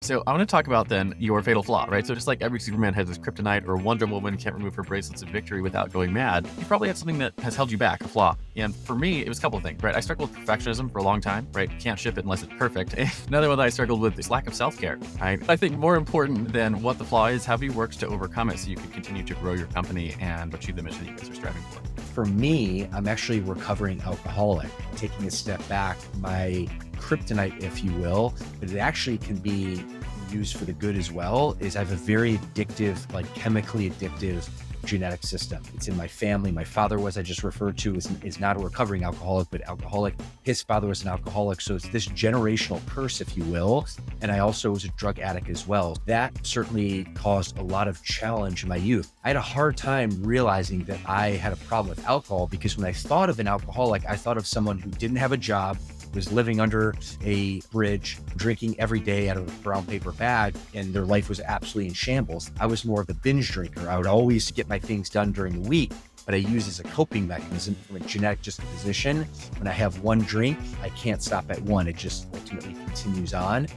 So I want to talk about then your fatal flaw, right? So just like every Superman has his kryptonite or Wonder Woman can't remove her bracelets of victory without going mad, you probably had something that has held you back, a flaw. And for me, it was a couple of things, right? I struggled with perfectionism for a long time, right? Can't ship it unless it's perfect. Another one that I struggled with is lack of self-care, right? I think more important than what the flaw is, have you worked to overcome it so you can continue to grow your company and achieve the mission you guys are striving for? For me, I'm actually a recovering alcoholic. Taking a step back, my kryptonite, if you will, but it actually can be used for the good as well, is I have a very addictive, like chemically addictive genetic system. It's in my family. My father was, I just referred to, is not a recovering alcoholic, but alcoholic. His father was an alcoholic. So it's this generational curse, if you will. And I also was a drug addict as well. That certainly caused a lot of challenge in my youth. I had a hard time realizing that I had a problem with alcohol, because when I thought of an alcoholic, I thought of someone who didn't have a job, was living under a bridge, drinking every day out of a brown paper bag, and their life was absolutely in shambles. I was more of a binge drinker. I would always get my things done during the week, but I use as a coping mechanism from a genetic disposition. When I have one drink, I can't stop at one. It just ultimately continues on.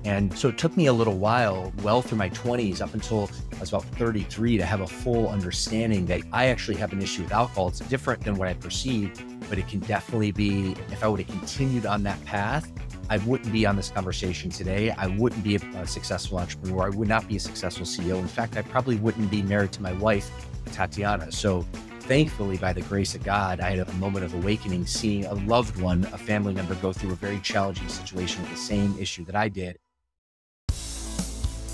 And so it took me a little while, well through my 20s, up until I was about 33, to have a full understanding that I actually have an issue with alcohol. It's different than what I perceived, but it can definitely be, if I would have continued on that path, I wouldn't be on this conversation today. I wouldn't be a successful entrepreneur. I would not be a successful CEO. In fact, I probably wouldn't be married to my wife, Tatiana. So thankfully, by the grace of God, I had a moment of awakening, seeing a loved one, a family member, go through a very challenging situation with the same issue that I did.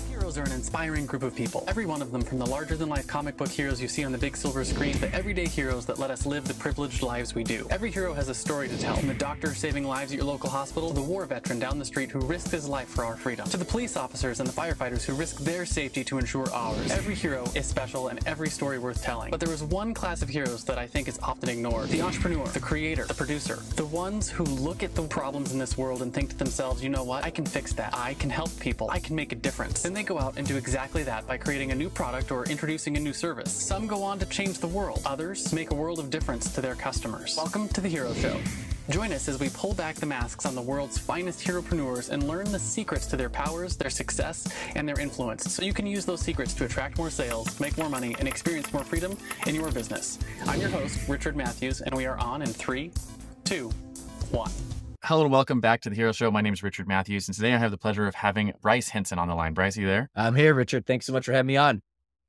Heroes are an inspiring group of people. Every one of them, from the larger-than-life comic book heroes you see on the big silver screen, to everyday heroes that let us live the privileged lives we do. Every hero has a story to tell, from the doctor saving lives at your local hospital, to the war veteran down the street who risked his life for our freedom, to the police officers and the firefighters who risk their safety to ensure ours. Every hero is special and every story worth telling. But there is one class of heroes that I think is often ignored: the entrepreneur, the creator, the producer. The ones who look at the problems in this world and think to themselves, you know what, I can fix that. I can help people. I can make a difference. Then they go out and do exactly that by creating a new product or introducing a new service. Some go on to change the world. Others make a world of difference to their customers. Welcome to The Hero Show. Join us as we pull back the masks on the world's finest heropreneurs and learn the secrets to their powers, their success, and their influence, so you can use those secrets to attract more sales, make more money, and experience more freedom in your business. I'm your host, Richard Matthews, and we are on in 3, 2, 1. Hello and welcome back to The Hero Show. My name is Richard Matthews, and today I have the pleasure of having Bryce Henson on the line. Bryce, are you there? I'm here, Richard. Thanks so much for having me on.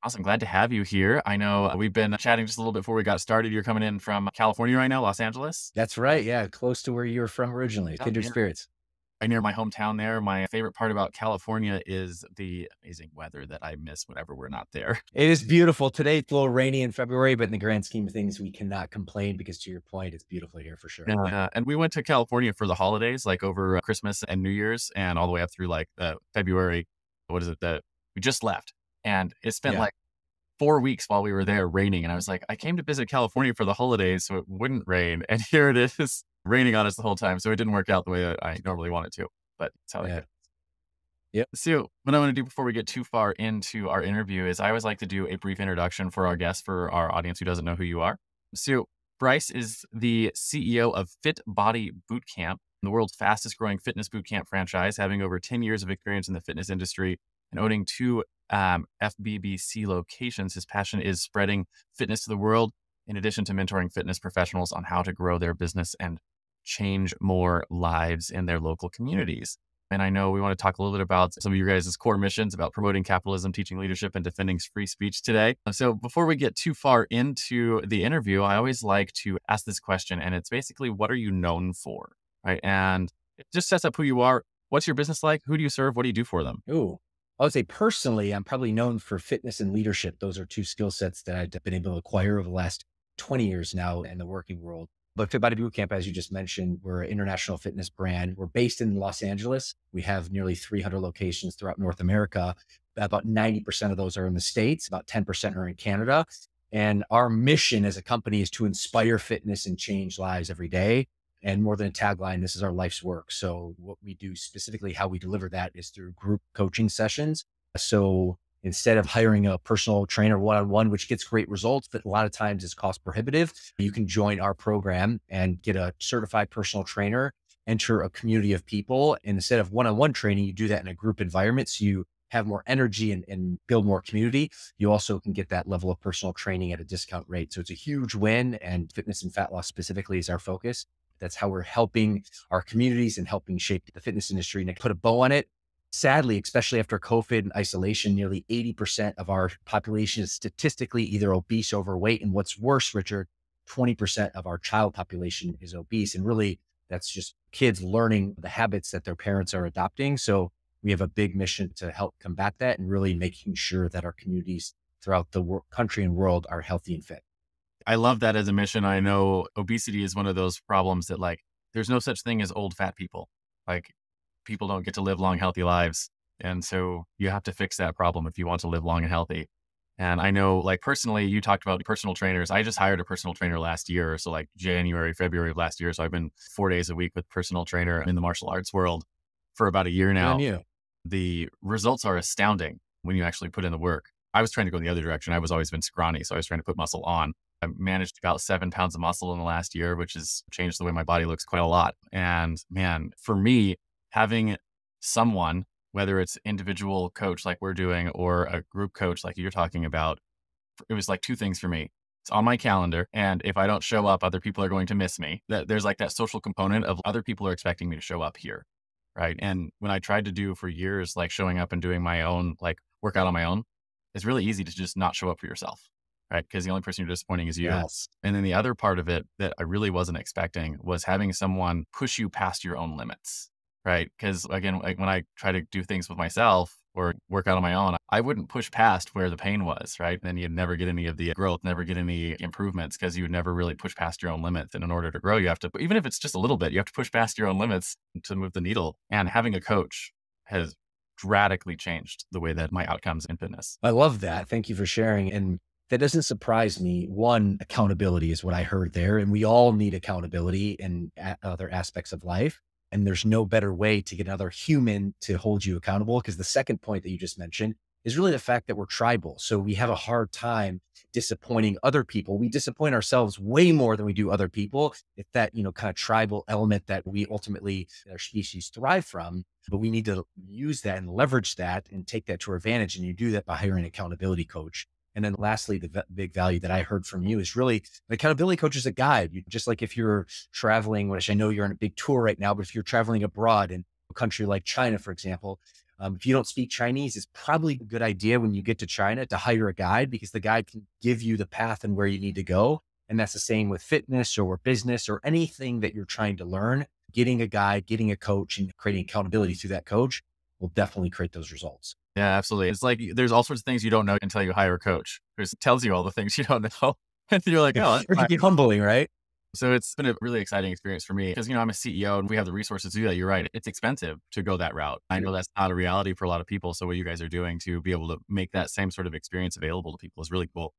Awesome. Glad to have you here. I know we've been chatting just a little bit before we got started. You're coming in from California right now, Los Angeles? That's right. Yeah. Close to where you were from originally. Kindred spirits. Right near my hometown there. My favorite part about California is the amazing weather that I miss whenever we're not there. It is beautiful. Today it's a little rainy in February, but in the grand scheme of things, we cannot complain, because to your point, it's beautiful here for sure. And we went to California for the holidays, like over Christmas and New Year's, and all the way up through like February. What is it that we just left? And it spent like 4 weeks while we were there raining. And I was like, I came to visit California for the holidays so it wouldn't rain. And here it is raining on us the whole time. So it didn't work out the way that I normally want it to, but it's how it goes. Yep. So what I want to do before we get too far into our interview is I always like to do a brief introduction for our guests, for our audience who doesn't know who you are. So Bryce is the CEO of Fit Body Bootcamp, the world's fastest growing fitness bootcamp franchise, having over 10 years of experience in the fitness industry and owning 2 FBBC locations. His passion is spreading fitness to the world, in addition to mentoring fitness professionals on how to grow their business and change more lives in their local communities. And I know we want to talk a little bit about some of your guys' core missions about promoting capitalism, teaching leadership, and defending free speech today. So before we get too far into the interview, I always like to ask this question, and it's basically, what are you known for? Right? And it just sets up who you are. What's your business like? Who do you serve? What do you do for them? Ooh. I would say personally, I'm probably known for fitness and leadership. Those are 2 skill sets that I've been able to acquire over the last 20 years now in the working world. But Fit Body Bootcamp, as you just mentioned, we're an international fitness brand. We're based in Los Angeles. We have nearly 300 locations throughout North America. About 90% of those are in the States. About 10% are in Canada. And our mission as a company is to inspire fitness and change lives every day. And more than a tagline, this is our life's work. So what we do specifically, how we deliver that, is through group coaching sessions. So instead of hiring a personal trainer one-on-one, which gets great results, but a lot of times is cost prohibitive, you can join our program and get a certified personal trainer enter a community of people. And instead of one-on-one training, you do that in a group environment. So you have more energy and build more community. You also can get that level of personal training at a discount rate. So it's a huge win, and fitness and fat loss specifically is our focus. That's how we're helping our communities and helping shape the fitness industry. And to put a bow on it, sadly, especially after COVID and isolation, nearly 80% of our population is statistically either obese or overweight. And what's worse, Richard, 20% of our child population is obese. And really, that's just kids learning the habits that their parents are adopting. So we have a big mission to help combat that and really making sure that our communities throughout the country and world are healthy and fit. I love that as a mission. I know obesity is one of those problems that like, there's no such thing as old fat people. Like, people don't get to live long, healthy lives. And so you have to fix that problem if you want to live long and healthy. And I know, like, personally, you talked about personal trainers. I just hired a personal trainer last year. So like January, February of last year. So I've been 4 days a week with personal trainer in the martial arts world for about a year now. The results are astounding when you actually put in the work. I was trying to go in the other direction. I was always been scrawny. So I was trying to put muscle on. I managed about 7 pounds of muscle in the last year, which has changed the way my body looks quite a lot. And man, for me, having someone, whether it's individual coach like we're doing or a group coach like you're talking about, it was like two things for me. It's on my calendar. And if I don't show up, other people are going to miss me. There's like that social component of other people are expecting me to show up here. Right. And when I tried to do for years, like showing up and doing my own, like workout on my own, it's really easy to just not show up for yourself. Right. Because the only person you're disappointing is you. Yes. And then the other part of it that I really wasn't expecting was having someone push you past your own limits. Right. Because again, like when I try to do things with myself or work out on my own, I wouldn't push past where the pain was. Right. And then you'd never get any of the growth, never get any improvements because you would never really push past your own limits. And in order to grow, you have to, even if it's just a little bit, you have to push past your own limits to move the needle. And having a coach has radically changed the way that my outcomes in fitness. I love that. Thank you for sharing. And that doesn't surprise me. One, accountability is what I heard there. And we all need accountability in other aspects of life. And there's no better way to get another human to hold you accountable. Because the second point that you just mentioned is really the fact that we're tribal. So we have a hard time disappointing other people. We disappoint ourselves way more than we do other people. It's that, kind of tribal element that we ultimately, our species thrive from, but we need to use that and leverage that and take that to our advantage. And you do that by hiring an accountability coach. And then lastly, the big value that I heard from you is really the accountability coach is a guide. Just like if you're traveling, which I know you're on a big tour right now, but if you're traveling abroad in a country like China, for example, if you don't speak Chinese, it's probably a good idea when you get to China to hire a guide because the guide can give you the path and where you need to go. And that's the same with fitness or business or anything that you're trying to learn. Getting a guide, getting a coach and creating accountability through that coach will definitely create those results. Yeah, absolutely. It's like there's all sorts of things you don't know until you hire a coach. It tells you all the things you don't know. And you're like, oh, that's humbling, right? So it's been a really exciting experience for me because, I'm a CEO and we have the resources to do that. You're right. It's expensive to go that route. I know that's not a reality for a lot of people. So what you guys are doing to be able to make that same sort of experience available to people is really cool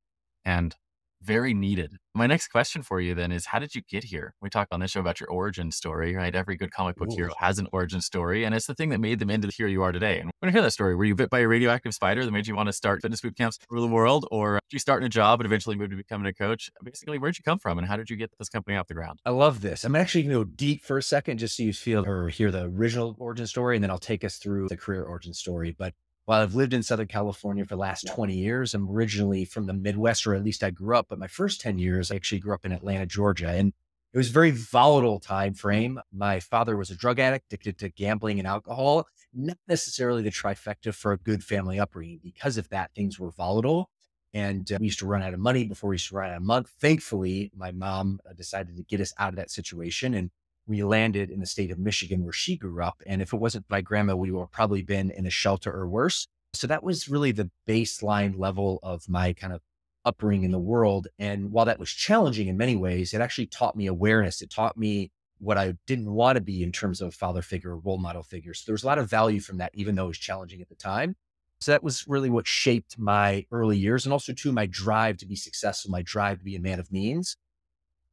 and very needed. My next question for you then is, how did you get here? We talk on this show about your origin story, right? Every good comic book hero has an origin story, and it's the thing that made them into the hero you are today. And when I hear that story, were you bit by a radioactive spider that made you want to start fitness boot camps over the world, or did you start in a job and eventually move to becoming a coach? Basically, where'd you come from, and how did you get this company off the ground? I love this. I'm actually going to go deep for a second, just so you feel or hear the original origin story, and then I'll take us through the career origin story. But while I've lived in Southern California for the last 20 years, I'm originally from the Midwest, or at least I grew up, but my first 10 years, I actually grew up in Atlanta, Georgia. And it was a very volatile time frame. My father was a drug addict, addicted to gambling and alcohol, not necessarily the trifecta for a good family upbringing. Because of that, things were volatile. And we used to run out of money before we used to run out of money. Thankfully, my mom decided to get us out of that situation. And we landed in the state of Michigan where she grew up. And if it wasn't my grandma, we would have probably been in a shelter or worse. So that was really the baseline level of my kind of upbringing in the world. And while that was challenging in many ways, it actually taught me awareness. It taught me what I didn't want to be in terms of a father figure or role model figure. So there was a lot of value from that, even though it was challenging at the time. So that was really what shaped my early years, and also too, my drive to be successful, my drive to be a man of means.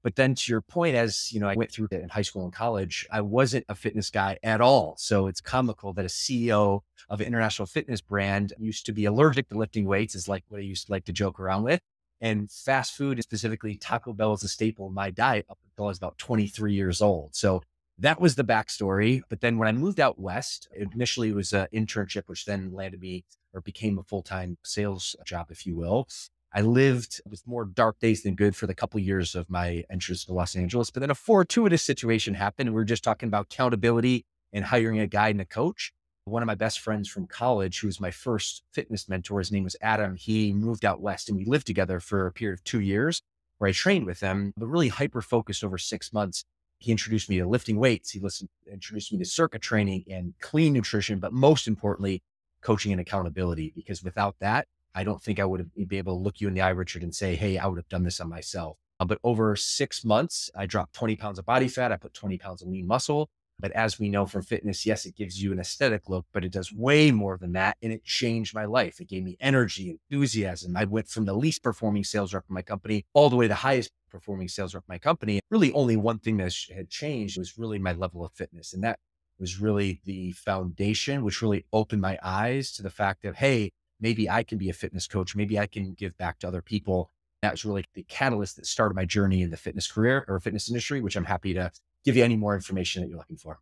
But then to your point, as I went through it in high school and college, I wasn't a fitness guy at all. So it's comical that a CEO of an international fitness brand used to be allergic to lifting weights, is like what I used to like to joke around with. And fast food, and specifically Taco Bell, is a staple in my diet up until I was about 23 years old. So that was the backstory. But then when I moved out west, initially it was an internship, which then landed me or became a full-time sales job, if you will. I lived with more dark days than good for the couple of years of my entrance to Los Angeles. But then a fortuitous situation happened. And we were just talking about accountability and hiring a guide and a coach. One of my best friends from college, who was my first fitness mentor, his name was Adam. He moved out west and we lived together for a period of 2 years where I trained with him, but really hyper-focused over 6 months. He introduced me to lifting weights. He introduced me to circuit training and clean nutrition, but most importantly, coaching and accountability. Because without that, I don't think I would have been able to look you in the eye, Richard, and say, hey, I would have done this on myself. But over 6 months, I dropped 20 pounds of body fat. I put 20 pounds of lean muscle. But as we know from fitness, yes, it gives you an aesthetic look, but it does way more than that. And it changed my life. It gave me energy, enthusiasm. I went from the least performing sales rep in my company all the way to the highest performing sales rep in my company. Really only one thing that had changed was really my level of fitness. And that was really the foundation, which really opened my eyes to the fact that, hey, maybe I can be a fitness coach. Maybe I can give back to other people. That was really the catalyst that started my journey in the fitness career or fitness industry, which I'm happy to give you any more information that you're looking for.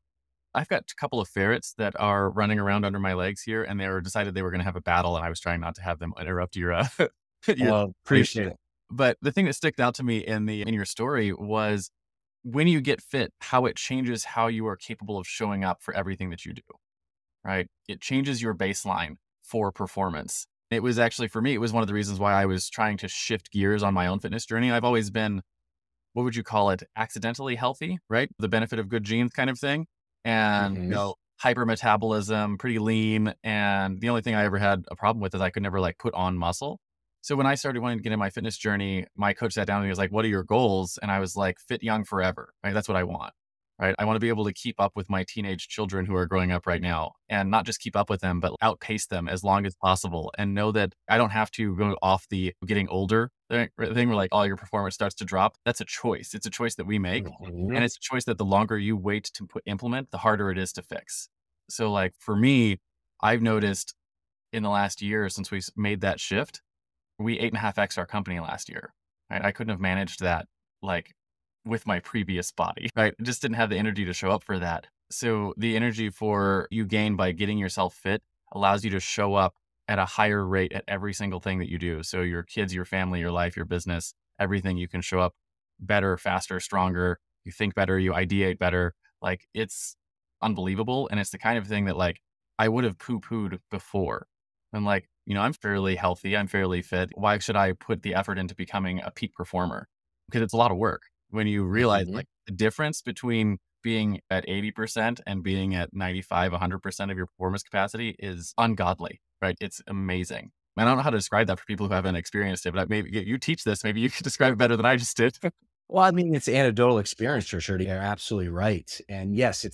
I've got a couple of ferrets that are running around under my legs here, and they decided they were going to have a battle, and I was trying not to have them interrupt your. Appreciate it. But the thing that stuck out to me in your story was when you get fit, how it changes how you are capable of showing up for everything that you do. Right? It changes your baseline for performance. It was actually, for me, it was one of the reasons why I was trying to shift gears on my own fitness journey. I've always been, what would you call it? Accidentally healthy, right? The benefit of good genes kind of thing. And, hypermetabolism, pretty lean. And the only thing I ever had a problem with is I could never put on muscle. So when I started wanting to get in my fitness journey, my coach sat down and he was like, what are your goals? And I was like, fit young forever, right? That's what I want. Right. I want to be able to keep up with my teenage children who are growing up right now, and not just keep up with them, but outpace them as long as possible, and know that I don't have to go off the getting older thing where all your performance starts to drop. That's a choice. It's a choice that we make. And it's a choice that the longer you wait to implement, the harder it is to fix. So for me, I've noticed in the last year since we made that shift, we 8.5x our company last year. Right. I couldn't have managed that with my previous body, right? I just didn't have the energy to show up for that. So the energy for you gain by getting yourself fit allows you to show up at a higher rate at every single thing that you do. So your kids, your family, your life, your business, everything, you can show up better, faster, stronger. You think better, you ideate better. It's unbelievable. And it's the kind of thing that I would have poo-pooed before. And I'm fairly healthy. I'm fairly fit. Why should I put the effort into becoming a peak performer? Because it's a lot of work. When you realize the difference between being at 80% and being at 95, 100% of your performance capacity is ungodly, right? It's amazing. I don't know how to describe that for people who haven't experienced it, but maybe you teach this. Maybe you could describe it better than I just did. Well, it's anecdotal experience, Richard. You're absolutely right. And yes,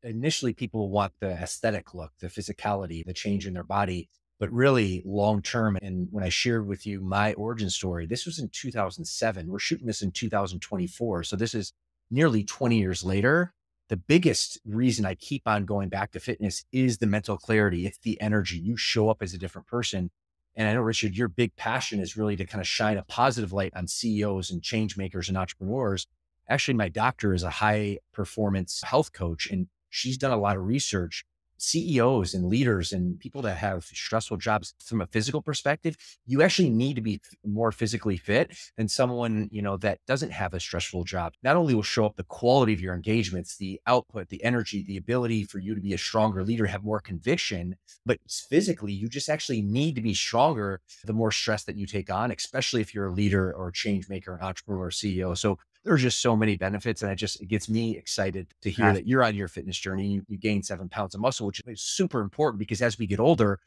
initially people want the aesthetic look, the physicality, the change in their body. But really long term, and when I shared with you my origin story, this was in 2007. We're shooting this in 2024. So this is nearly 20 years later. The biggest reason I keep on going back to fitness is the mental clarity. It's the energy. You show up as a different person. And I know, Richard, your big passion is really to kind of shine a positive light on CEOs and change makers and entrepreneurs. Actually, my doctor is a high performance health coach, and she's done a lot of research. CEOs and leaders and people that have stressful jobs from a physical perspective, you actually need to be more physically fit than someone, that doesn't have a stressful job. Not only will show up the quality of your engagements, the output, the energy, the ability for you to be a stronger leader, have more conviction, but physically, you just actually need to be stronger the more stress that you take on, especially if you're a leader or a change maker, an entrepreneur, or CEO. So there's just so many benefits. And it gets me excited to hear that you're on your fitness journey. You gained 7 pounds of muscle, which is super important because as we get older,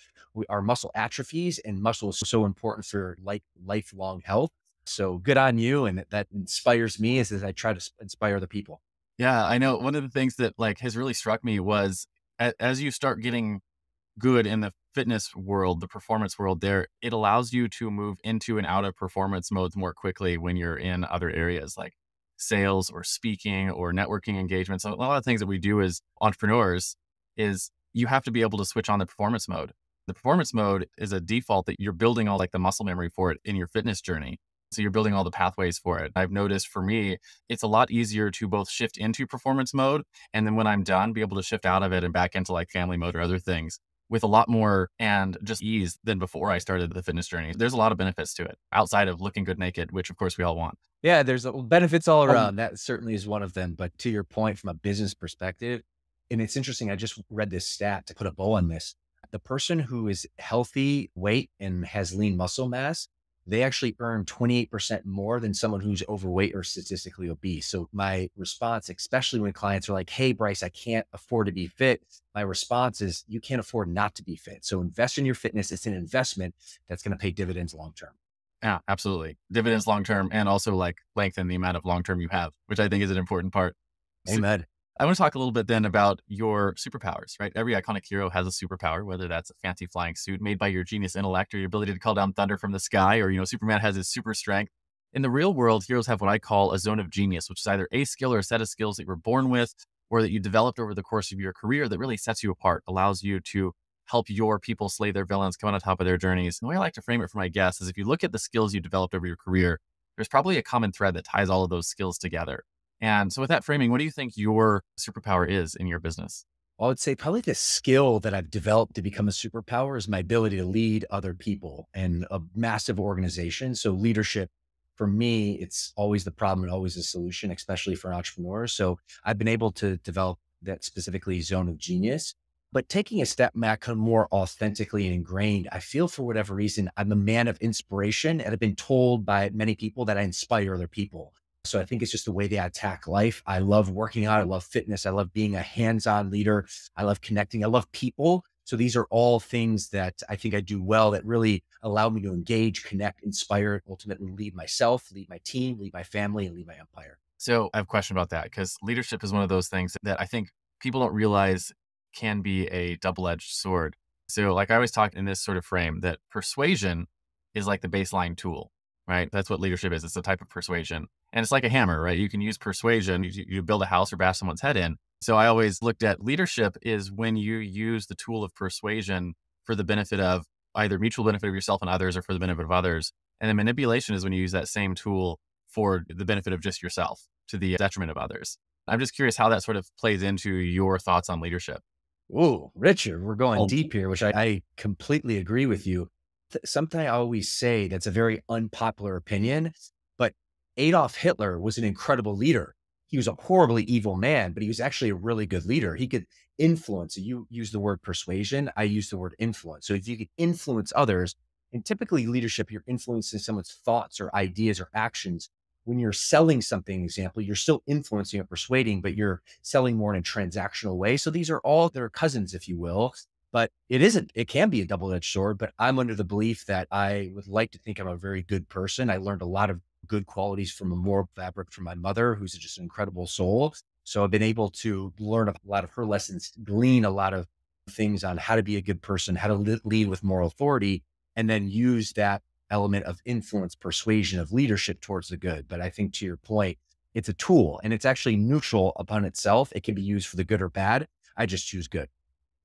our muscle atrophies, and muscle is so important for lifelong health. So good on you. And that inspires me as I try to inspire other people. Yeah, I know. One of the things that has really struck me was as you start getting good in the fitness world, the performance world there, it allows you to move into and out of performance modes more quickly when you're in other areas like sales or speaking or networking engagements. So a lot of things that we do as entrepreneurs is you have to be able to switch on the performance mode. The performance mode is a default that you're building all the muscle memory for it in your fitness journey. So you're building all the pathways for it. I've noticed for me, it's a lot easier to both shift into performance mode and then when I'm done, be able to shift out of it and back into like family mode or other things with a lot more and just ease than before I started the fitness journey. There's a lot of benefits to it outside of looking good naked, which of course we all want. Yeah, there's benefits all around. That certainly is one of them. But to your point, from a business perspective, and it's interesting, I just read this stat to put a bow on this. The person who is healthy weight and has lean muscle mass, they actually earn 28% more than someone who's overweight or statistically obese. So my response, especially when clients are like, hey, Bryce, I can't afford to be fit. My response is you can't afford not to be fit. So invest in your fitness. It's an investment that's going to pay dividends long-term. Yeah, absolutely. Dividends long-term and also like lengthen the amount of long-term you have, which I think is an important part. Amen. I want to talk a little bit then about your superpowers, right? Every iconic hero has a superpower, whether that's a fancy flying suit made by your genius intellect or your ability to call down thunder from the sky, or, Superman has his super strength. In the real world, heroes have what I call a zone of genius, which is either a skill or a set of skills that you were born with or that you developed over the course of your career that really sets you apart, allows you to help your people slay their villains, come on top of their journeys. And the way I like to frame it for my guests is if you look at the skills you developed over your career, there's probably a common thread that ties all of those skills together. And so with that framing, what do you think your superpower is in your business? I would say probably the skill that I've developed to become a superpower is my ability to lead other people and a massive organization. So leadership, for me, it's always the problem and always the solution, especially for entrepreneurs. So I've been able to develop that specifically zone of genius. But taking a step back more authentically and ingrained, I feel for whatever reason, I'm a man of inspiration and I've been told by many people that I inspire other people. So I think it's just the way they attack life. I love working out. I love fitness. I love being a hands-on leader. I love connecting. I love people. So these are all things that I think I do well that really allow me to engage, connect, inspire, ultimately lead myself, lead my team, lead my family, and lead my empire. So I have a question about that because leadership is one of those things that I think people don't realize can be a double-edged sword. So like I always talk in this sort of frame that persuasion is like the baseline tool, right? That's what leadership is. It's a type of persuasion. And it's like a hammer, right? You can use persuasion, you build a house or bash someone's head in. So I always looked at leadership is when you use the tool of persuasion for the benefit of either mutual benefit of yourself and others or for the benefit of others. And then manipulation is when you use that same tool for the benefit of just yourself to the detriment of others. I'm just curious how that sort of plays into your thoughts on leadership. Ooh, Richard, we're going deep here, which I completely agree with you. Something I always say that's a very unpopular opinion, but Adolf Hitler was an incredible leader. He was a horribly evil man, but he was actually a really good leader. He could influence. You use the word persuasion. I use the word influence. So if you could influence others, and typically leadership, you're influencing someone's thoughts or ideas or actions. When you're selling something, example, you're still influencing or persuading, but you're selling more in a transactional way. So these are all their cousins, if you will. But it can be a double-edged sword, but I'm under the belief that I would like to think I'm a very good person. I learned a lot of good qualities from a moral fabric from my mother, who's just an incredible soul. So I've been able to learn a lot of her lessons, glean a lot of things on how to be a good person, how to lead with moral authority, and then use that element of influence, persuasion, of leadership towards the good. But I think to your point, it's a tool and it's actually neutral upon itself. It can be used for the good or bad. I just choose good.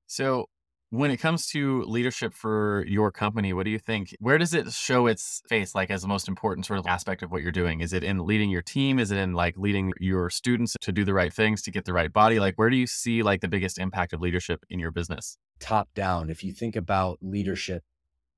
So when it comes to leadership for your company, what do you think? Where does it show its face like as the most important sort of aspect of what you're doing? Is it in leading your team? Is it in like leading your students to do the right things, to get the right body? Like where do you see like the biggest impact of leadership in your business? Top down. If you think about leadership,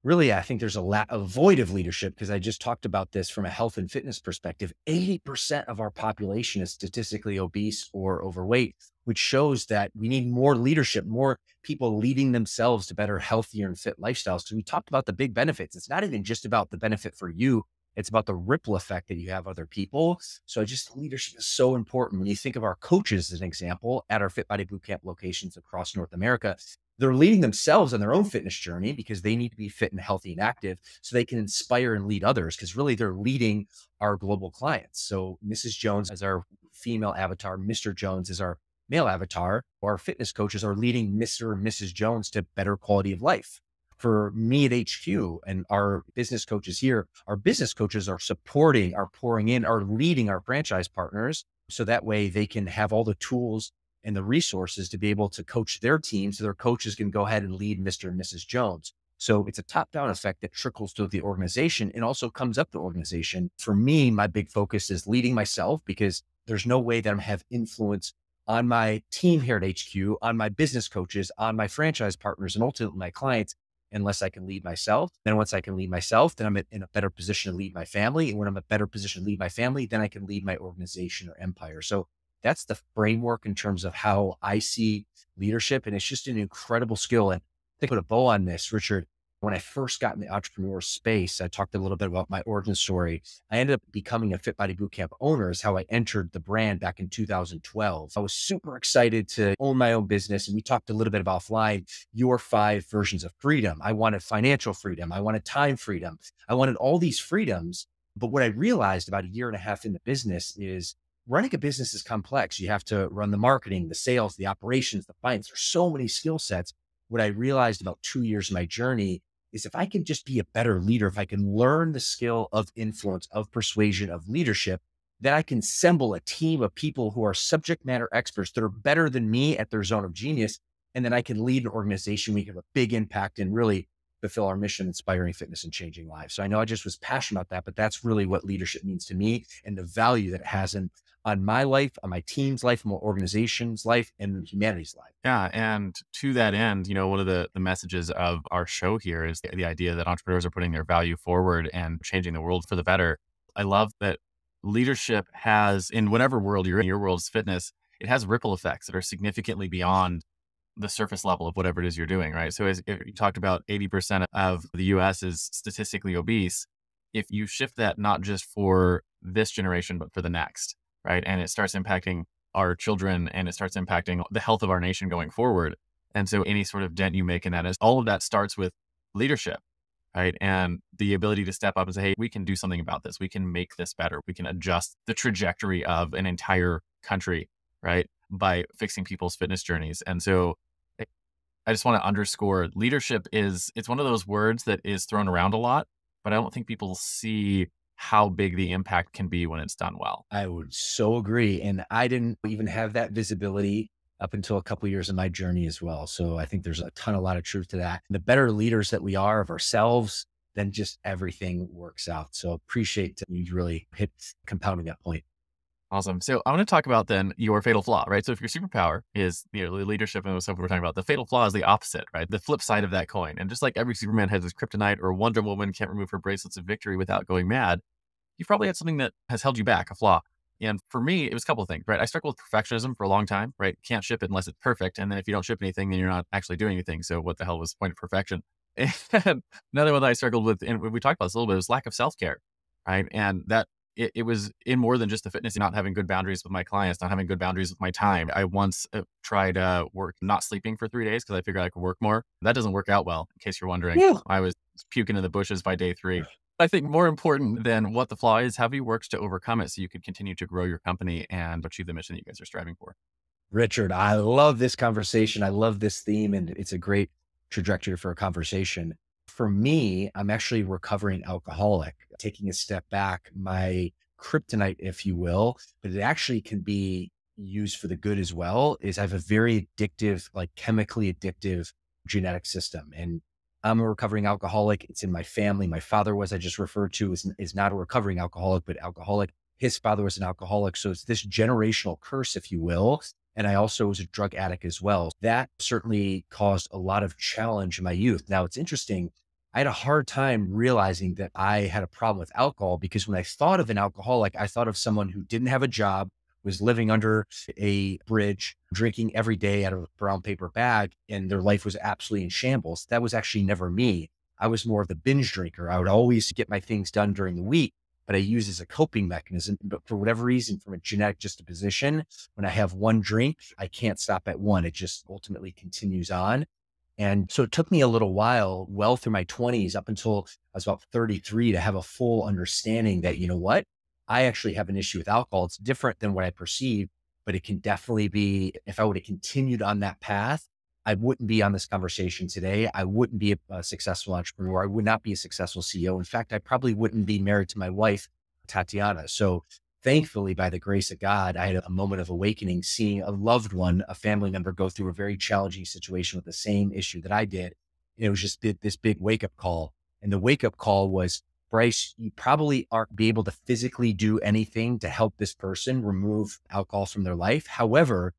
really, I think there's a void of leadership because I just talked about this from a health and fitness perspective. 80% of our population is statistically obese or overweight, which shows that we need more leadership, more people leading themselves to better, healthier and fit lifestyles. So we talked about the big benefits. It's not even just about the benefit for you. It's about the ripple effect that you have other people. So leadership is so important. When you think of our coaches as an example at our Fit Body Bootcamp locations across North America, they're leading themselves on their own fitness journey because they need to be fit and healthy and active so they can inspire and lead others because really they're leading our global clients. So Mrs. Jones is our female avatar. Mr. Jones is our male avatar. Our fitness coaches are leading Mr. and Mrs. Jones to better quality of life. For me at HQ and our business coaches here, our business coaches are supporting, are pouring in, are leading our franchise partners. So that way they can have all the tools and the resources to be able to coach their team. So their coaches can go ahead and lead Mr. and Mrs. Jones. So it's a top-down effect that trickles to the organization and also comes up the organization. For me, my big focus is leading myself because there's no way that I'm have influence on my team here at HQ, on my business coaches, on my franchise partners, and ultimately my clients, unless I can lead myself. Then once I can lead myself, then I'm in a better position to lead my family. And when I'm in a better position to lead my family, then I can lead my organization or empire. So that's the framework in terms of how I see leadership. And it's just an incredible skill. And to put a bow on this, Richard, when I first got in the entrepreneur space, I talked a little bit about my origin story. I ended up becoming a Fit Body Bootcamp owner is how I entered the brand back in 2012. I was super excited to own my own business. And we talked a little bit about offline, your 5 versions of freedom. I wanted financial freedom. I wanted time freedom. I wanted all these freedoms. But what I realized about a year and a half in the business is running a business is complex. You have to run the marketing, the sales, the operations, the finance. There's so many skill sets. What I realized about 2 years of my journey is if I can just be a better leader, if I can learn the skill of influence, of persuasion, of leadership, then I can assemble a team of people who are subject matter experts that are better than me at their zone of genius. And then I can lead an organization. We can have a big impact and really fulfill our mission, inspiring fitness and changing lives. So I know I just was passionate about that, but that's really what leadership means to me and the value that it has on my life, on my team's life, my organization's life, and humanity's life. Yeah. And to that end, one of the messages of our show here is the idea that entrepreneurs are putting their value forward and changing the world for the better. I love that leadership has, in whatever world you're in, your world's fitness, it has ripple effects that are significantly beyond the surface level of whatever it is you're doing, right? So as you talked about, 80% of the US is statistically obese. If you shift that not just for this generation, but for the next, right? And it starts impacting our children and it starts impacting the health of our nation going forward. And so any sort of dent you make in that is all of that starts with leadership, right? And the ability to step up and say, hey, we can do something about this. We can make this better. We can adjust the trajectory of an entire country, right? By fixing people's fitness journeys. And so I just want to underscore leadership it's one of those words that is thrown around a lot, but I don't think people see how big the impact can be when it's done well. I would so agree. And I didn't even have that visibility up until a couple of years of my journey as well. So I think there's a lot of truth to that. The better leaders that we are of ourselves, then just everything works out. So appreciate you really hit compounding that point. Awesome. So I want to talk about then your fatal flaw, right? So if your superpower is leadership and stuff we're talking about, the fatal flaw is the opposite, right? The flip side of that coin. And just like every Superman has his kryptonite or Wonder Woman can't remove her bracelets of victory without going mad, you've probably had something that has held you back, a flaw. And for me, it was a couple of things, right? I struggled with perfectionism for a long time, right? Can't ship it unless it's perfect. And then if you don't ship anything, then you're not actually doing anything. So what the hell was the point of perfection? And another one that I struggled with, and we talked about this a little bit, was lack of self-care, right? And that it was in more than just the fitness, not having good boundaries with my clients, not having good boundaries with my time. I once tried not sleeping for 3 days because I figured I could work more. That doesn't work out well, in case you're wondering. Yeah. I was puking in the bushes by day 3. I think more important than what the flaw is, how have you worked to overcome it so you could continue to grow your company and achieve the mission that you guys are striving for? Richard, I love this conversation. I love this theme, and it's a great trajectory for a conversation. For me, I'm actually a recovering alcoholic. Taking a step back, my kryptonite, if you will, but it actually can be used for the good as well, is I have a very addictive, like chemically addictive genetic system. And I'm a recovering alcoholic. It's in my family. My father was, I just referred to, is not a recovering alcoholic, but alcoholic. His father was an alcoholic. So it's this generational curse, if you will. And I also was a drug addict as well. That certainly caused a lot of challenge in my youth. Now it's interesting. I had a hard time realizing that I had a problem with alcohol because when I thought of an alcoholic, I thought of someone who didn't have a job, was living under a bridge, drinking every day out of a brown paper bag, and their life was absolutely in shambles. That was actually never me. I was more of the binge drinker. I would always get my things done during the week, but I use it as a coping mechanism. But for whatever reason, from a genetic disposition, when I have one drink, I can't stop at one. It just ultimately continues on. And so it took me a little while, well through my 20s, up until I was about 33, to have a full understanding that, you know what, I actually have an issue with alcohol. It's different than what I perceive, but it can definitely be, if I would have continued on that path, I wouldn't be on this conversation today. I wouldn't be a successful entrepreneur. I would not be a successful CEO. In fact, I probably wouldn't be married to my wife, Tatiana. So thankfully, by the grace of God, I had a moment of awakening, seeing a loved one, a family member, go through a very challenging situation with the same issue that I did. It was just this big wake up call. And the wake up call was, Bryce, you probably aren't be able to physically do anything to help this person remove alcohol from their life. However,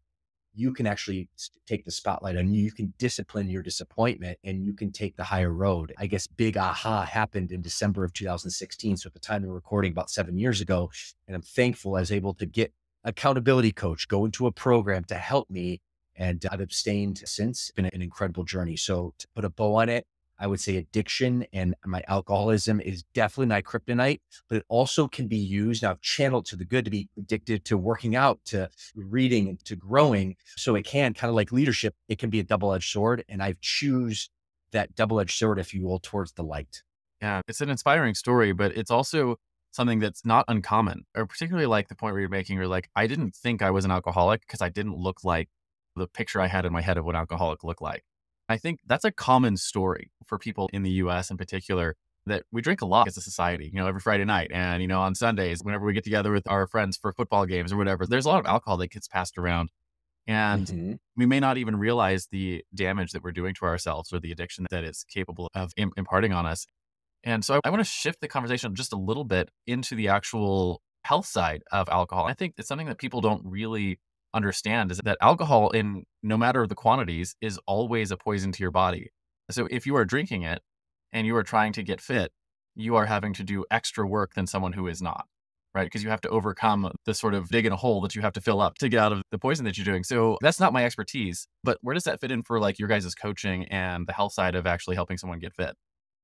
you can actually take the spotlight on you. You can discipline your disappointment and you can take the higher road. I guess big aha happened in December of 2016. So at the time of recording, about 7 years ago, and I'm thankful I was able to get accountability coach, go into a program to help me. And I've abstained since. It's been an incredible journey. So to put a bow on it, I would say addiction and my alcoholism is definitely my kryptonite, but it also can be used. Now I've channeled to the good, to be addicted to working out, to reading, and to growing. So it can, kind of like leadership, it can be a double-edged sword. And I choose that double-edged sword, if you will, towards the light. Yeah, it's an inspiring story, but it's also something that's not uncommon, or particularly like the point where you're making, you're like, I didn't think I was an alcoholic because I didn't look like the picture I had in my head of what alcoholic looked like. I think that's a common story for people in the US in particular, that we drink a lot as a society, every Friday night. And, on Sundays, whenever we get together with our friends for football games or whatever, there's a lot of alcohol that gets passed around. And we may not even realize the damage that we're doing to ourselves or the addiction that it's capable of imparting on us. And so I want to shift the conversation just a little bit into the actual health side of alcohol. I think it's something that people don't really understand, is that alcohol, in no matter the quantities, is always a poison to your body. So if you are drinking it and you are trying to get fit, you are having to do extra work than someone who is not, right? Because you have to overcome the sort of dig in a hole that you have to fill up to get out of the poison that you're doing. So that's not my expertise, but where does that fit in for like your guys' coaching and the health side of actually helping someone get fit?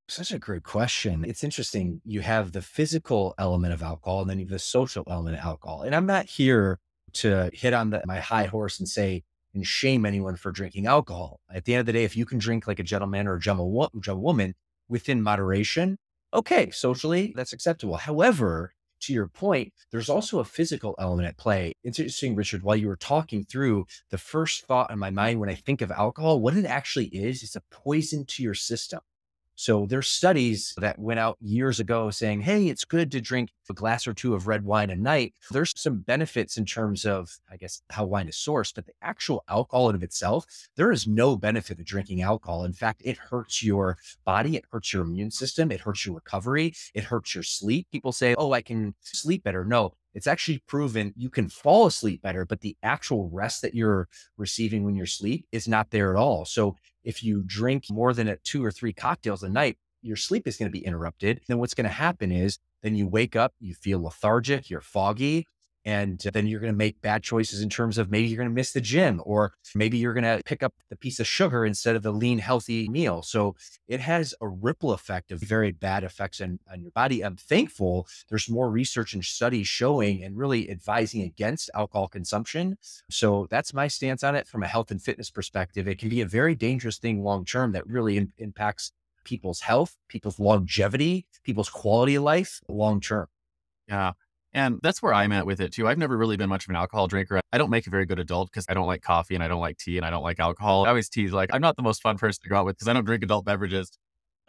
Such a great question. It's interesting. You have the physical element of alcohol and then you have the social element of alcohol. And I'm not here to hit on my high horse and say and shame anyone for drinking alcohol. At the end of the day, if you can drink like a gentleman or a gentlewoman within moderation, okay, socially, that's acceptable. However, to your point, there's also a physical element at play. It's interesting, Richard, while you were talking through, the first thought in my mind when I think of alcohol, what it actually is a poison to your system. So there's studies that went out years ago saying, hey, it's good to drink a glass or two of red wine a night. There's some benefits in terms of, I guess, how wine is sourced, but the actual alcohol in of itself, there is no benefit of drinking alcohol. In fact, it hurts your body. It hurts your immune system. It hurts your recovery. It hurts your sleep. People say, oh, I can sleep better. No, it's actually proven you can fall asleep better, but the actual rest that you're receiving when you sleep is not there at all. So if you drink more than 2 or 3 cocktails a night, your sleep is going to be interrupted. Then what's going to happen is then you wake up, you feel lethargic, you're foggy, and then you're going to make bad choices in terms of maybe you're going to miss the gym, or maybe you're going to pick up the piece of sugar instead of the lean, healthy meal. So it has a ripple effect of very bad effects on your body. I'm thankful there's more research and studies showing and really advising against alcohol consumption. So that's my stance on it from a health and fitness perspective. It can be a very dangerous thing long-term that really impacts people's health, people's longevity, people's quality of life long-term. Yeah. And that's where I'm at with it too. I've never really been much of an alcohol drinker. I don't make a very good adult because I don't like coffee and I don't like tea and I don't like alcohol. I always tease like, I'm not the most fun person to go out with because I don't drink adult beverages.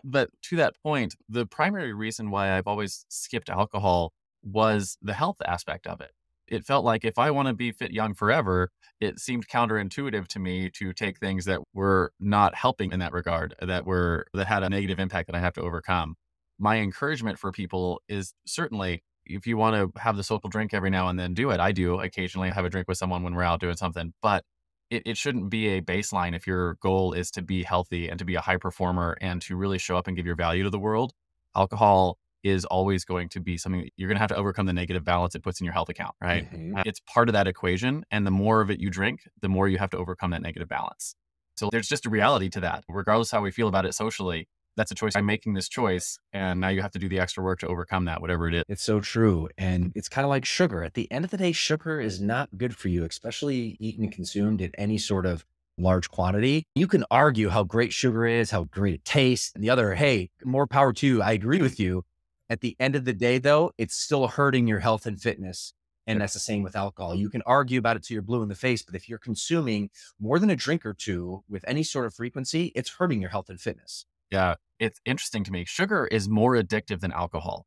But to that point, the primary reason why I've always skipped alcohol was the health aspect of it. It felt like if I want to be fit young forever, it seemed counterintuitive to me to take things that were not helping in that regard, that had a negative impact that I have to overcome. My encouragement for people is certainly, if you want to have the social drink every now and then, do it. I do occasionally have a drink with someone when we're out doing something, but it shouldn't be a baseline if your goal is to be healthy and to be a high performer and to really show up and give your value to the world. Alcohol is always going to be something that you're going to have to overcome the negative balance it puts in your health account, right? It's part of that equation. And the more of it you drink, the more you have to overcome that negative balance. So there's just a reality to that. Regardless how we feel about it socially, that's a choice. I'm making this choice. And now you have to do the extra work to overcome that, whatever it is. It's so true. And it's kind of like sugar. At the end of the day, sugar is not good for you, especially eaten and consumed in any sort of large quantity. You can argue how great sugar is, how great it tastes. And the other, hey, more power to you. I agree with you. At the end of the day, though, it's still hurting your health and fitness. And that's the same with alcohol. You can argue about it till you're blue in the face, but if you're consuming more than a drink or two with any sort of frequency, it's hurting your health and fitness. Yeah, it's interesting to me. Sugar is more addictive than alcohol.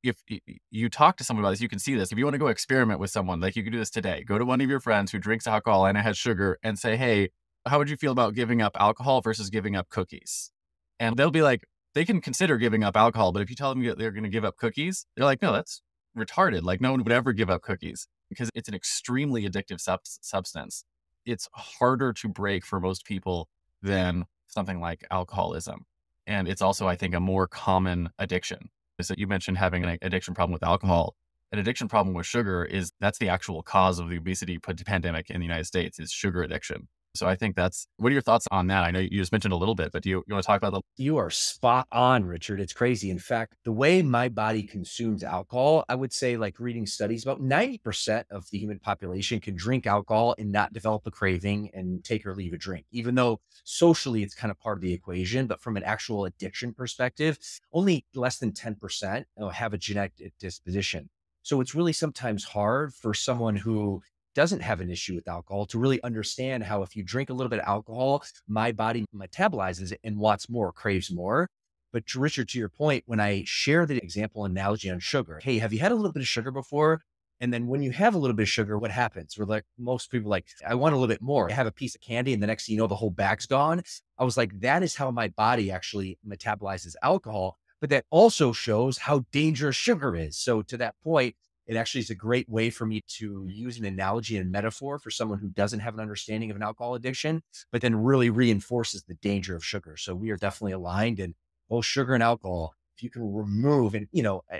If you talk to someone about this, you can see this. If you want to go experiment with someone, like you could do this today, go to one of your friends who drinks alcohol and it has sugar and say, hey, how would you feel about giving up alcohol versus giving up cookies? And they'll be like, they can consider giving up alcohol, but if you tell them they're going to give up cookies, they're like, no, that's retarded. Like no one would ever give up cookies because it's an extremely addictive substance. It's harder to break for most people than something like alcoholism. And it's also, I think, a more common addiction. So you mentioned having an addiction problem with alcohol. An addiction problem with sugar that's the actual cause of the obesity pandemic in the United States is sugar addiction. So I think what are your thoughts on that? I know you just mentioned a little bit, but do you want to talk about that? You are spot on, Richard. It's crazy. In fact, the way my body consumes alcohol, I would say, like reading studies, about 90% of the human population can drink alcohol and not develop a craving and take or leave a drink, even though socially it's kind of part of the equation. But from an actual addiction perspective, only less than 10% have a genetic disposition. So it's really sometimes hard for someone who doesn't have an issue with alcohol to really understand how if you drink a little bit of alcohol, my body metabolizes it and wants more, craves more. But to Richard, to your point, when I share the example analogy on sugar, hey, have you had a little bit of sugar before? And then when you have a little bit of sugar, what happens? We're like, most people like, I want a little bit more. I have a piece of candy and the next thing you know, the whole bag's gone. I was like, that is how my body actually metabolizes alcohol. But that also shows how dangerous sugar is. So to that point, it actually is a great way for me to use an analogy and metaphor for someone who doesn't have an understanding of an alcohol addiction, but then really reinforces the danger of sugar. So we are definitely aligned, and both sugar and alcohol, if you can remove and,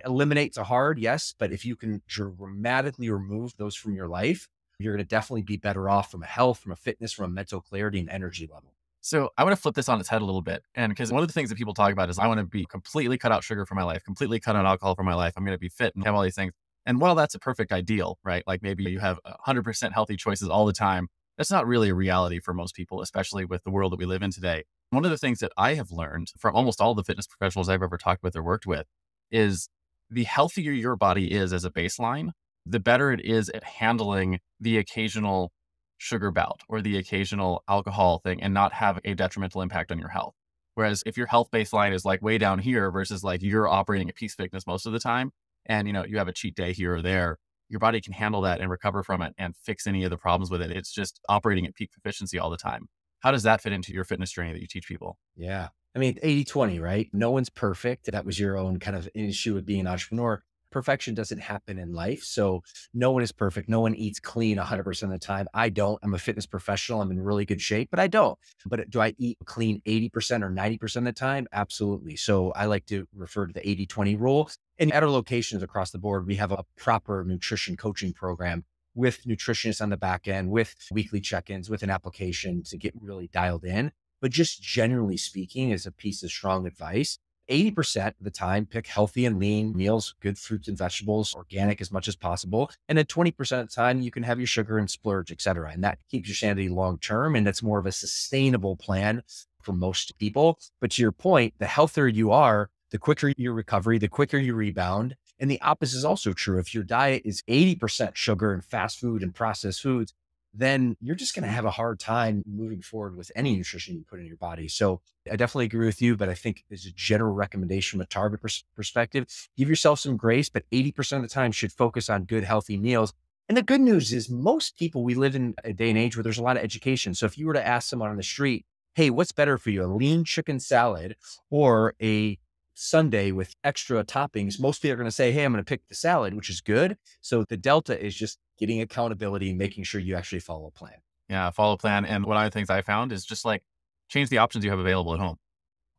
eliminate's a hard, yes, but if you can dramatically remove those from your life, you're going to definitely be better off from a health, from a fitness, from a mental clarity and energy level. So I want to flip this on its head a little bit. And because one of the things that people talk about is I want to be completely cut out sugar from my life, completely cut out alcohol from my life. I'm going to be fit and have all these things. And while that's a perfect ideal, right? Like maybe you have 100% healthy choices all the time. That's not really a reality for most people, especially with the world that we live in today. One of the things that I have learned from almost all the fitness professionals I've ever talked with or worked with is the healthier your body is as a baseline, the better it is at handling the occasional sugar bout or the occasional alcohol thing and not have a detrimental impact on your health. Whereas if your health baseline is like way down here versus like you're operating at peak fitness most of the time, and you have a cheat day here or there, your body can handle that and recover from it and fix any of the problems with it. It's just operating at peak efficiency all the time. How does that fit into your fitness journey that you teach people? Yeah. I mean, 80-20, right? No one's perfect. That was your own kind of issue with being an entrepreneur. Perfection doesn't happen in life. So no one is perfect. No one eats clean 100% of the time. I don't. I'm a fitness professional. I'm in really good shape, but I don't. But do I eat clean 80% or 90% of the time? Absolutely. So I like to refer to the 80-20 rule. And at our locations across the board, we have a proper nutrition coaching program with nutritionists on the back end, with weekly check-ins, with an application to get really dialed in. But just generally speaking, as a piece of strong advice, 80% of the time, pick healthy and lean meals, good fruits and vegetables, organic as much as possible. And then 20% of the time, you can have your sugar and splurge, et cetera. And that keeps your sanity long-term. And that's more of a sustainable plan for most people. But to your point, the healthier you are, the quicker your recovery, the quicker you rebound. And the opposite is also true. If your diet is 80% sugar and fast food and processed foods, then you're just going to have a hard time moving forward with any nutrition you put in your body. So I definitely agree with you, but I think as a general recommendation from a target perspective, give yourself some grace, but 80% of the time should focus on good, healthy meals. And the good news is most people, we live in a day and age where there's a lot of education. So if you were to ask someone on the street, hey, what's better for you, a lean chicken salad or a sundae with extra toppings, most people are going to say, hey, I'm going to pick the salad, which is good. So the delta is just getting accountability and making sure you actually follow a plan. Yeah, follow a plan. And one of the things I found is just like change the options you have available at home.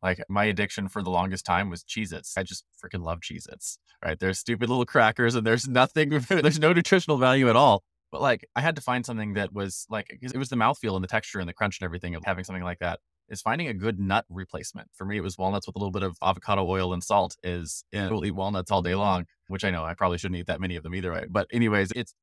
Like my addiction for the longest time was Cheez-Its. I just freaking love Cheez-Its, right? There's stupid little crackers and there's nothing, there's no nutritional value at all. But like I had to find something that was like, it was the mouthfeel and the texture and the crunch and everything of having something like that. Is finding a good nut replacement. For me, it was walnuts with a little bit of avocado oil and salt. I will eat walnuts all day long, which I know I probably shouldn't eat that many of them either way. But anyways, it's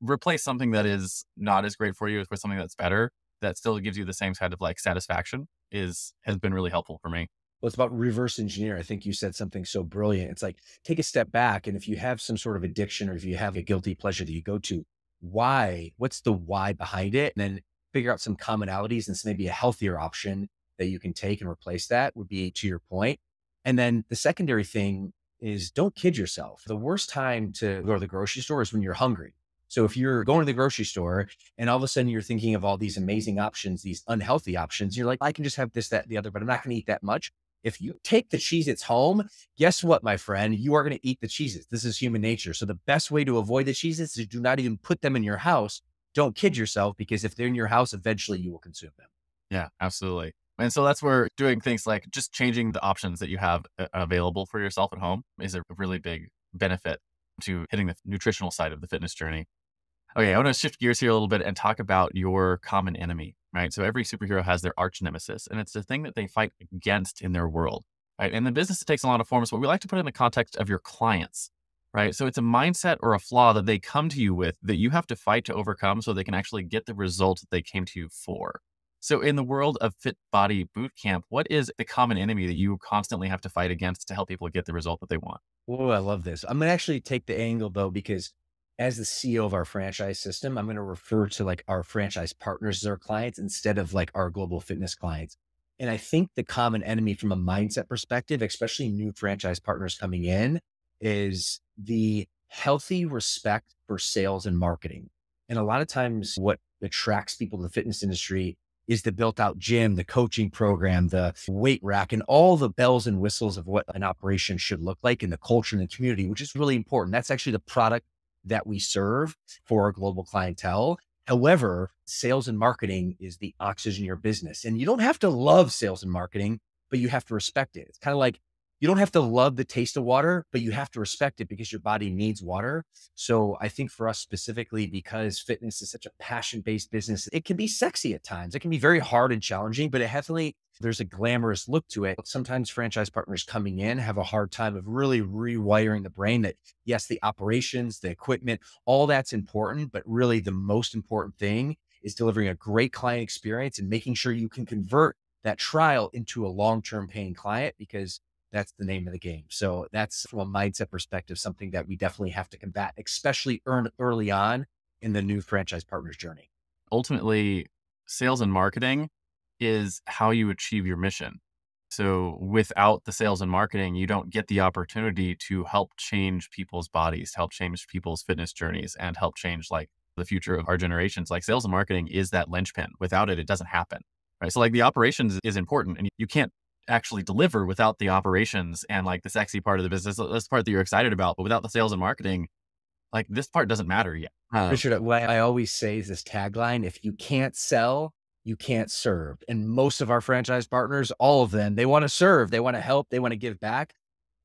replace something that is not as great for you with something that's better, that still gives you the same kind of like satisfaction has been really helpful for me. Well, it's about reverse engineer. I think you said something so brilliant. It's like, take a step back. And if you have some sort of addiction or if you have a guilty pleasure that you go to, why? What's the why behind it? And then figure out some commonalities and maybe a healthier option that you can take and replace that would be to your point. And then the secondary thing is don't kid yourself. The worst time to go to the grocery store is when you're hungry. So if you're going to the grocery store and all of a sudden you're thinking of all these amazing options, these unhealthy options, you're like, I can just have this, that, the other, but I'm not going to eat that much. If you take the Cheez-Its home, guess what, my friend? You are going to eat the Cheez-Its. This is human nature. So the best way to avoid the Cheez-Its is do not even put them in your house. Don't kid yourself, because if they're in your house, eventually you will consume them. Yeah, absolutely. And so that's where doing things like just changing the options that you have available for yourself at home is a really big benefit to hitting the nutritional side of the fitness journey. Okay, I want to shift gears here a little bit and talk about your common enemy, right? So every superhero has their arch nemesis, and it's the thing that they fight against in their world, right? And in business, it takes a lot of forms, but we like to put it in the context of your clients, right? So it's a mindset or a flaw that they come to you with that you have to fight to overcome so they can actually get the result that they came to you for. So in the world of Fit Body Bootcamp, what is the common enemy that you constantly have to fight against to help people get the result that they want? Oh, I love this. I'm going to actually take the angle though, because as the CEO of our franchise system, I'm going to refer to like our franchise partners as our clients instead of like our global fitness clients. And I think the common enemy from a mindset perspective, especially new franchise partners coming in, is the healthy respect for sales and marketing. And a lot of times what attracts people to the fitness industry is the built out gym, the coaching program, the weight rack, and all the bells and whistles of what an operation should look like in the culture and the community, which is really important. That's actually the product that we serve for our global clientele. However, sales and marketing is the oxygen in your business. And you don't have to love sales and marketing, but you have to respect it. It's kind of like you don't have to love the taste of water, but you have to respect it because your body needs water. So I think for us specifically, because fitness is such a passion-based business, it can be sexy at times. It can be very hard and challenging, but it definitely, there's a glamorous look to it. Sometimes franchise partners coming in have a hard time of really rewiring the brain that yes, the operations, the equipment, all that's important, but really the most important thing is delivering a great client experience and making sure you can convert that trial into a long-term paying client, because that's the name of the game. So that's, from a mindset perspective, something that we definitely have to combat, especially early on in the new franchise partner's journey. Ultimately, sales and marketing is how you achieve your mission. So without the sales and marketing, you don't get the opportunity to help change people's bodies, help change people's fitness journeys, and help change like the future of our generations. Like sales and marketing is that linchpin. Without it, it doesn't happen, right? So like the operations is important, and you can't actually deliver without the operations and like the sexy part of the business. That's the part that you're excited about. But without the sales and marketing, like this part doesn't matter yet. Richard, what I always say is this tagline: if you can't sell, you can't serve. And most of our franchise partners, all of them, they want to serve, they want to help, they want to give back.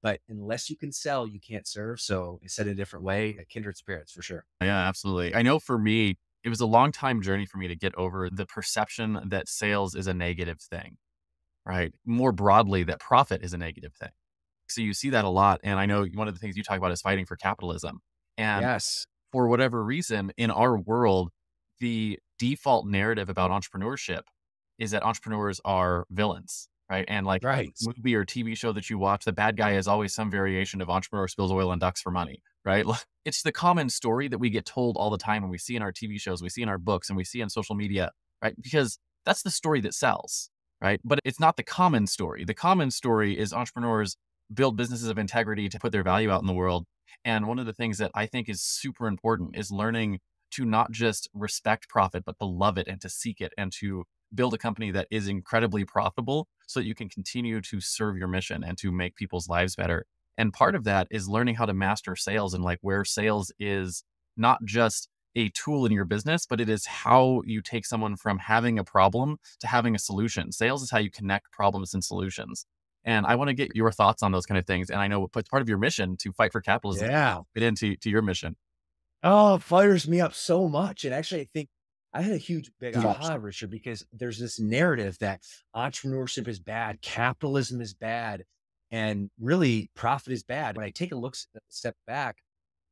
But unless you can sell, you can't serve. So said in a different way, kindred spirits for sure. Yeah, absolutely. I know for me, it was a long time journey for me to get over the perception that sales is a negative thing, right? More broadly, that profit is a negative thing. So you see that a lot. And I know one of the things you talk about is fighting for capitalism. And Yes. for whatever reason, in our world, the default narrative about entrepreneurship is that entrepreneurs are villains, right? And like Right. movie or TV show that you watch, the bad guy is always some variation of entrepreneur spills oil and ducks for money, right? It's the common story that we get told all the time, and we see in our TV shows, we see in our books, and we see on social media, right? Because that's the story that sells, right? But it's not the common story. The common story is entrepreneurs build businesses of integrity to put their value out in the world. And one of the things that I think is super important is learning to not just respect profit, but to love it and to seek it and to build a company that is incredibly profitable so that you can continue to serve your mission and to make people's lives better. And part of that is learning how to master sales, and like where sales is not just a tool in your business, but it is how you take someone from having a problem to having a solution. Sales is how you connect problems and solutions. And I want to get your thoughts on those kind of things. And I know it's part of your mission to fight for capitalism. Yeah. Fit into your mission. Oh, it fires me up so much. And actually, I think I had a huge big aha, Richard, because there's this narrative that entrepreneurship is bad, capitalism is bad, and really profit is bad. When I take a step back,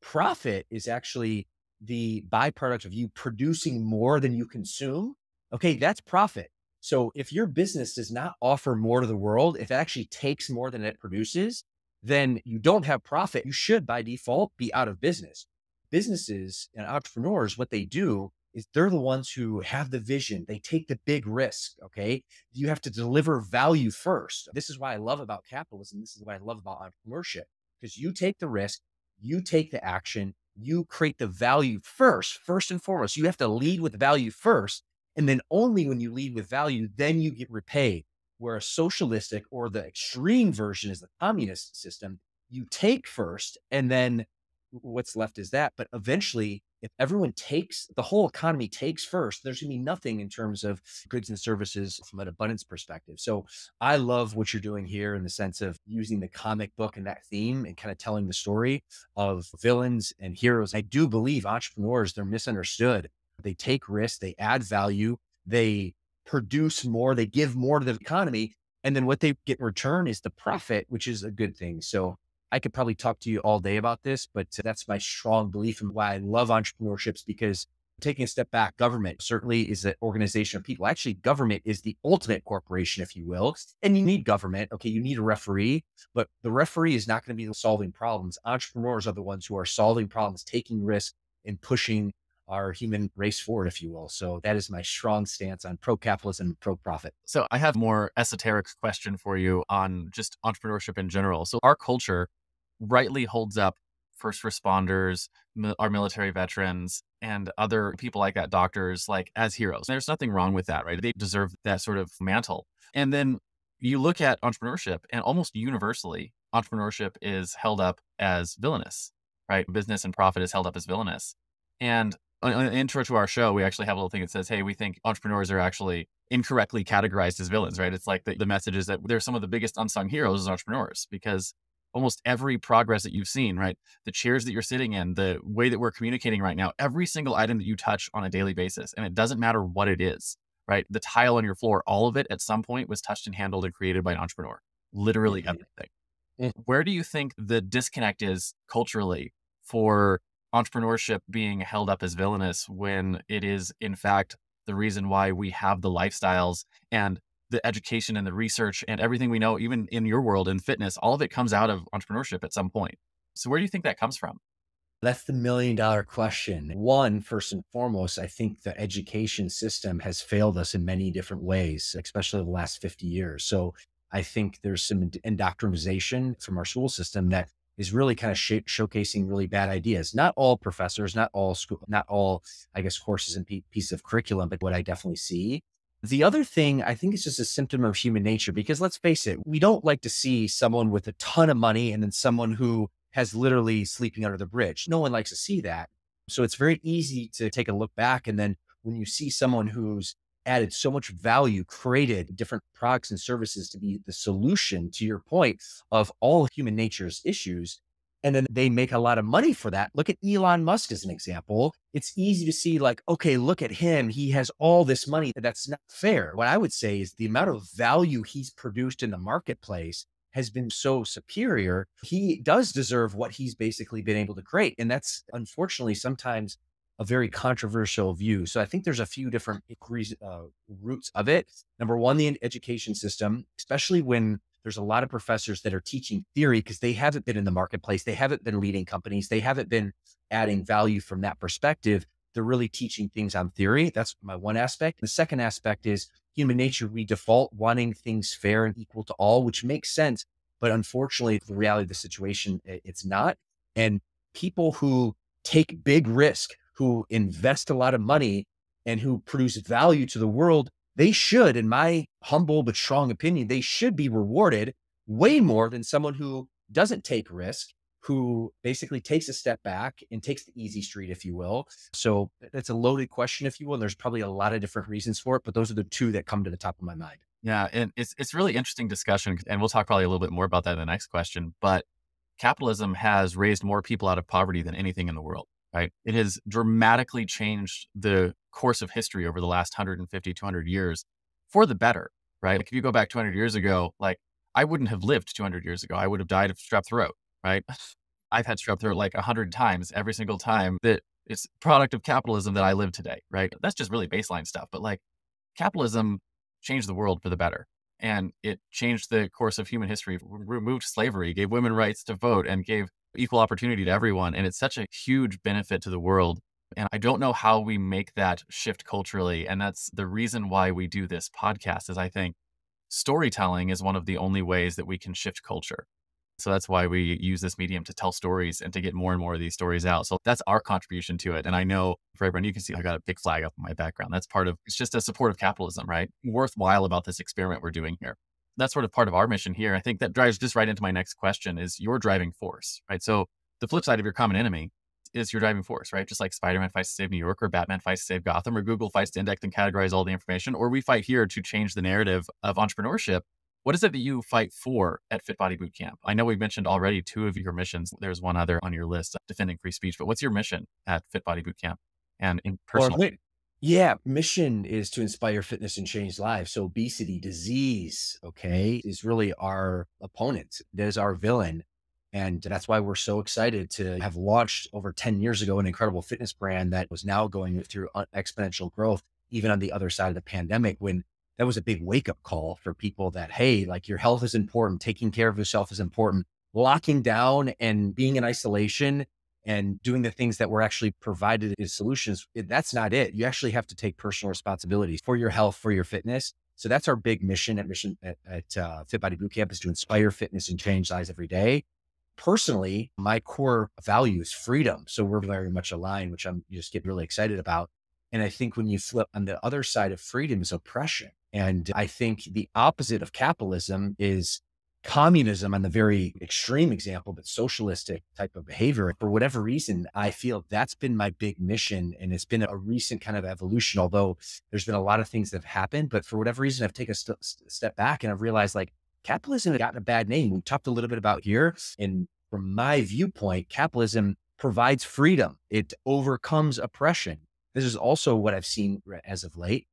profit is actually the byproduct of you producing more than you consume. Okay, that's profit. So if your business does not offer more to the world, if it actually takes more than it produces, then you don't have profit. You should, by default, be out of business. Businesses and entrepreneurs, what they do is they're the ones who have the vision. They take the big risk. Okay. You have to deliver value first. This is why I love about capitalism. This is what I love about entrepreneurship, because you take the risk, you take the action, you create the value first and foremost. You have to lead with value first. And then only when you lead with value, then you get repaid. where a socialistic or the extreme version is the communist system. You take first, and then what's left is that. But eventually, if everyone takes, the whole economy takes first, there's going to be nothing in terms of goods and services from an abundance perspective. So I love what you're doing here in the sense of using the comic book and that theme and kind of telling the story of villains and heroes. I do believe entrepreneurs, they're misunderstood. They take risks, they add value, they produce more, they give more to the economy. And then what they get in return is the profit, which is a good thing. So I could probably talk to you all day about this, but that's my strong belief and why I love entrepreneurships, because taking a step back, government certainly is an organization of people. Actually, government is the ultimate corporation, if you will. And you need government. Okay, you need a referee, but the referee is not going to be solving problems. Entrepreneurs are the ones who are solving problems, taking risks, and pushing our human race forward, if you will. So that is my strong stance on pro-capitalism and pro-profit. So I have a more esoteric question for you on just entrepreneurship in general. So our culture rightly holds up first responders, our military veterans, and other people like that, doctors, like as heroes. There's nothing wrong with that, right? They deserve that sort of mantle. And then you look at entrepreneurship, and almost universally, entrepreneurship is held up as villainous, right? Business and profit is held up as villainous. And in the intro to our show, we actually have a little thing that says, hey, we think entrepreneurs are actually incorrectly categorized as villains, right? It's like the message is that they're some of the biggest unsung heroes as entrepreneurs, because almost every progress that you've seen, right? The chairs that you're sitting in, the way that we're communicating right now, every single item that you touch on a daily basis, and it doesn't matter what it is, right? The tile on your floor, all of it at some point was touched and handled and created by an entrepreneur, literally everything. Where do you think the disconnect is culturally for entrepreneurship being held up as villainous when it is, in fact, the reason why we have the lifestyles and the education and the research and everything we know, even in your world in fitness, all of it comes out of entrepreneurship at some point. So where do you think that comes from? That's the million-dollar question. One, first and foremost, I think the education system has failed us in many different ways, especially the last 50 years. So I think there's some indoctrination from our school system that is really kind of showcasing really bad ideas. Not all professors, not all school, not all, I guess, courses and pieces of curriculum, but what I definitely see. The other thing, I think it's just a symptom of human nature, because let's face it, we don't like to see someone with a ton of money and then someone who has literally sleeping under the bridge. No one likes to see that. So it's very easy to take a look back. And then when you see someone who's added so much value, created different products and services to be the solution, to your point, of all human nature's issues, and then they make a lot of money for that. Look at Elon Musk as an example. It's easy to see like, okay, look at him. He has all this money. That's not fair. What I would say is the amount of value he's produced in the marketplace has been so superior. He does deserve what he's basically been able to create. And that's unfortunately sometimes a very controversial view. So I think there's a few different roots of it. Number one, the education system, especially when there's a lot of professors that are teaching theory because they haven't been in the marketplace. They haven't been leading companies. They haven't been adding value from that perspective. They're really teaching things on theory. That's my one aspect. The second aspect is human nature. We default wanting things fair and equal to all, which makes sense. But unfortunately, the reality of the situation, it's not. And people who take big risk, who invest a lot of money and who produce value to the world, they should, in my humble but strong opinion, they should be rewarded way more than someone who doesn't take risk, who basically takes a step back and takes the easy street, if you will. So that's a loaded question, if you will. And there's probably a lot of different reasons for it, but those are the two that come to the top of my mind. Yeah. And it's really interesting discussion. And we'll talk probably a little bit more about that in the next question. But capitalism has raised more people out of poverty than anything in the world, right? It has dramatically changed the course of history over the last 150, 200 years for the better, right? Like if you go back 200 years ago, like I wouldn't have lived 200 years ago. I would have died of strep throat, right? I've had strep throat like 100 times every single time that it's product of capitalism that I live today, right? That's just really baseline stuff. But like capitalism changed the world for the better. And it changed the course of human history, removed slavery, gave women rights to vote, and gave equal opportunity to everyone. And it's such a huge benefit to the world. And I don't know how we make that shift culturally. And that's the reason why we do this podcast, is I think storytelling is one of the only ways that we can shift culture. So that's why we use this medium to tell stories and to get more and more of these stories out. So that's our contribution to it. And I know for everyone, you can see I got a big flag up in my background. That's part of, it's just a support of capitalism, right? Worthwhile about this experiment we're doing here. that's sort of part of our mission here. I think that drives just right into my next question is your driving force, right? So the flip side of your common enemy is your driving force, right? Just like Spider-Man fights to save New York, or Batman fights to save Gotham, or Google fights to index and categorize all the information, or we fight here to change the narrative of entrepreneurship. What is it that you fight for at Fit Body Bootcamp? I know we've mentioned already 2 of your missions. There's one other on your list, defending free speech, but what's your mission at Fit Body Bootcamp and in personal? Yeah, mission is to inspire fitness and change lives. So obesity, disease, okay, is really our opponent. That is our villain. And that's why we're so excited to have launched over 10 years ago an incredible fitness brand that was now going through exponential growth, even on the other side of the pandemic, when that was a big wake up call for people that, hey, like your health is important. Taking care of yourself is important. Locking down and being in isolation and doing the things that were actually provided as solutions, that's not it. You actually have to take personal responsibility for your health, for your fitness. So that's our big mission at Fit Body Bootcamp, is to inspire fitness and change lives every day. Personally, my core value is freedom. So we're very much aligned, which I'm just get really excited about. And I think when you flip on the other side of freedom is oppression. And I think the opposite of capitalism is communism, on the very extreme example, but socialistic type of behavior. For whatever reason, I feel that's been my big mission. And it's been a recent kind of evolution, although there's been a lot of things that have happened. But for whatever reason, I've taken a step back and I've realized like capitalism has gotten a bad name. We talked a little bit about here. And from my viewpoint, capitalism provides freedom. It overcomes oppression. This is also what I've seen as of late,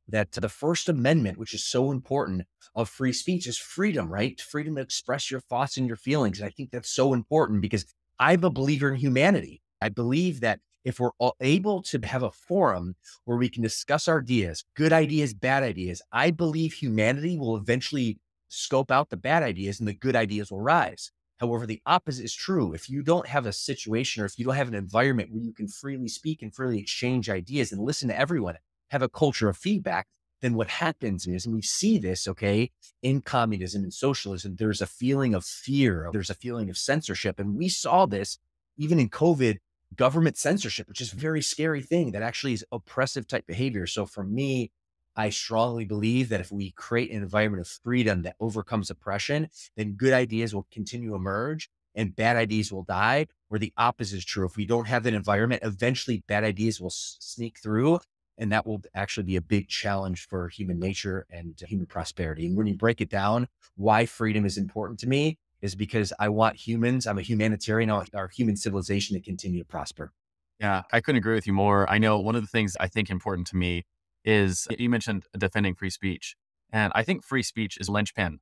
that the First Amendment, which is so important of free speech, is freedom, right? Freedom to express your thoughts and your feelings. And I think that's so important because I'm a believer in humanity. I believe that if we're all able to have a forum where we can discuss our ideas, good ideas, bad ideas, I believe humanity will eventually scope out the bad ideas and the good ideas will rise. However, the opposite is true. If you don't have a situation, or if you don't have an environment where you can freely speak and freely exchange ideas and listen to everyone, have a culture of feedback, then what happens is, and we see this, okay, in communism and socialism, there's a feeling of fear, there's a feeling of censorship. And we saw this even in COVID, government censorship, which is a very scary thing that actually is oppressive type behavior. So for me, I strongly believe that if we create an environment of freedom that overcomes oppression, then good ideas will continue to emerge and bad ideas will die, where the opposite is true. If we don't have that environment, eventually bad ideas will sneak through. And that will actually be a big challenge for human nature and human prosperity. And when you break it down, why freedom is important to me is because I want humans, I'm a humanitarian, I want our human civilization to continue to prosper. Yeah, I couldn't agree with you more. I know one of the things I think important to me is you mentioned defending free speech. And I think free speech is linchpin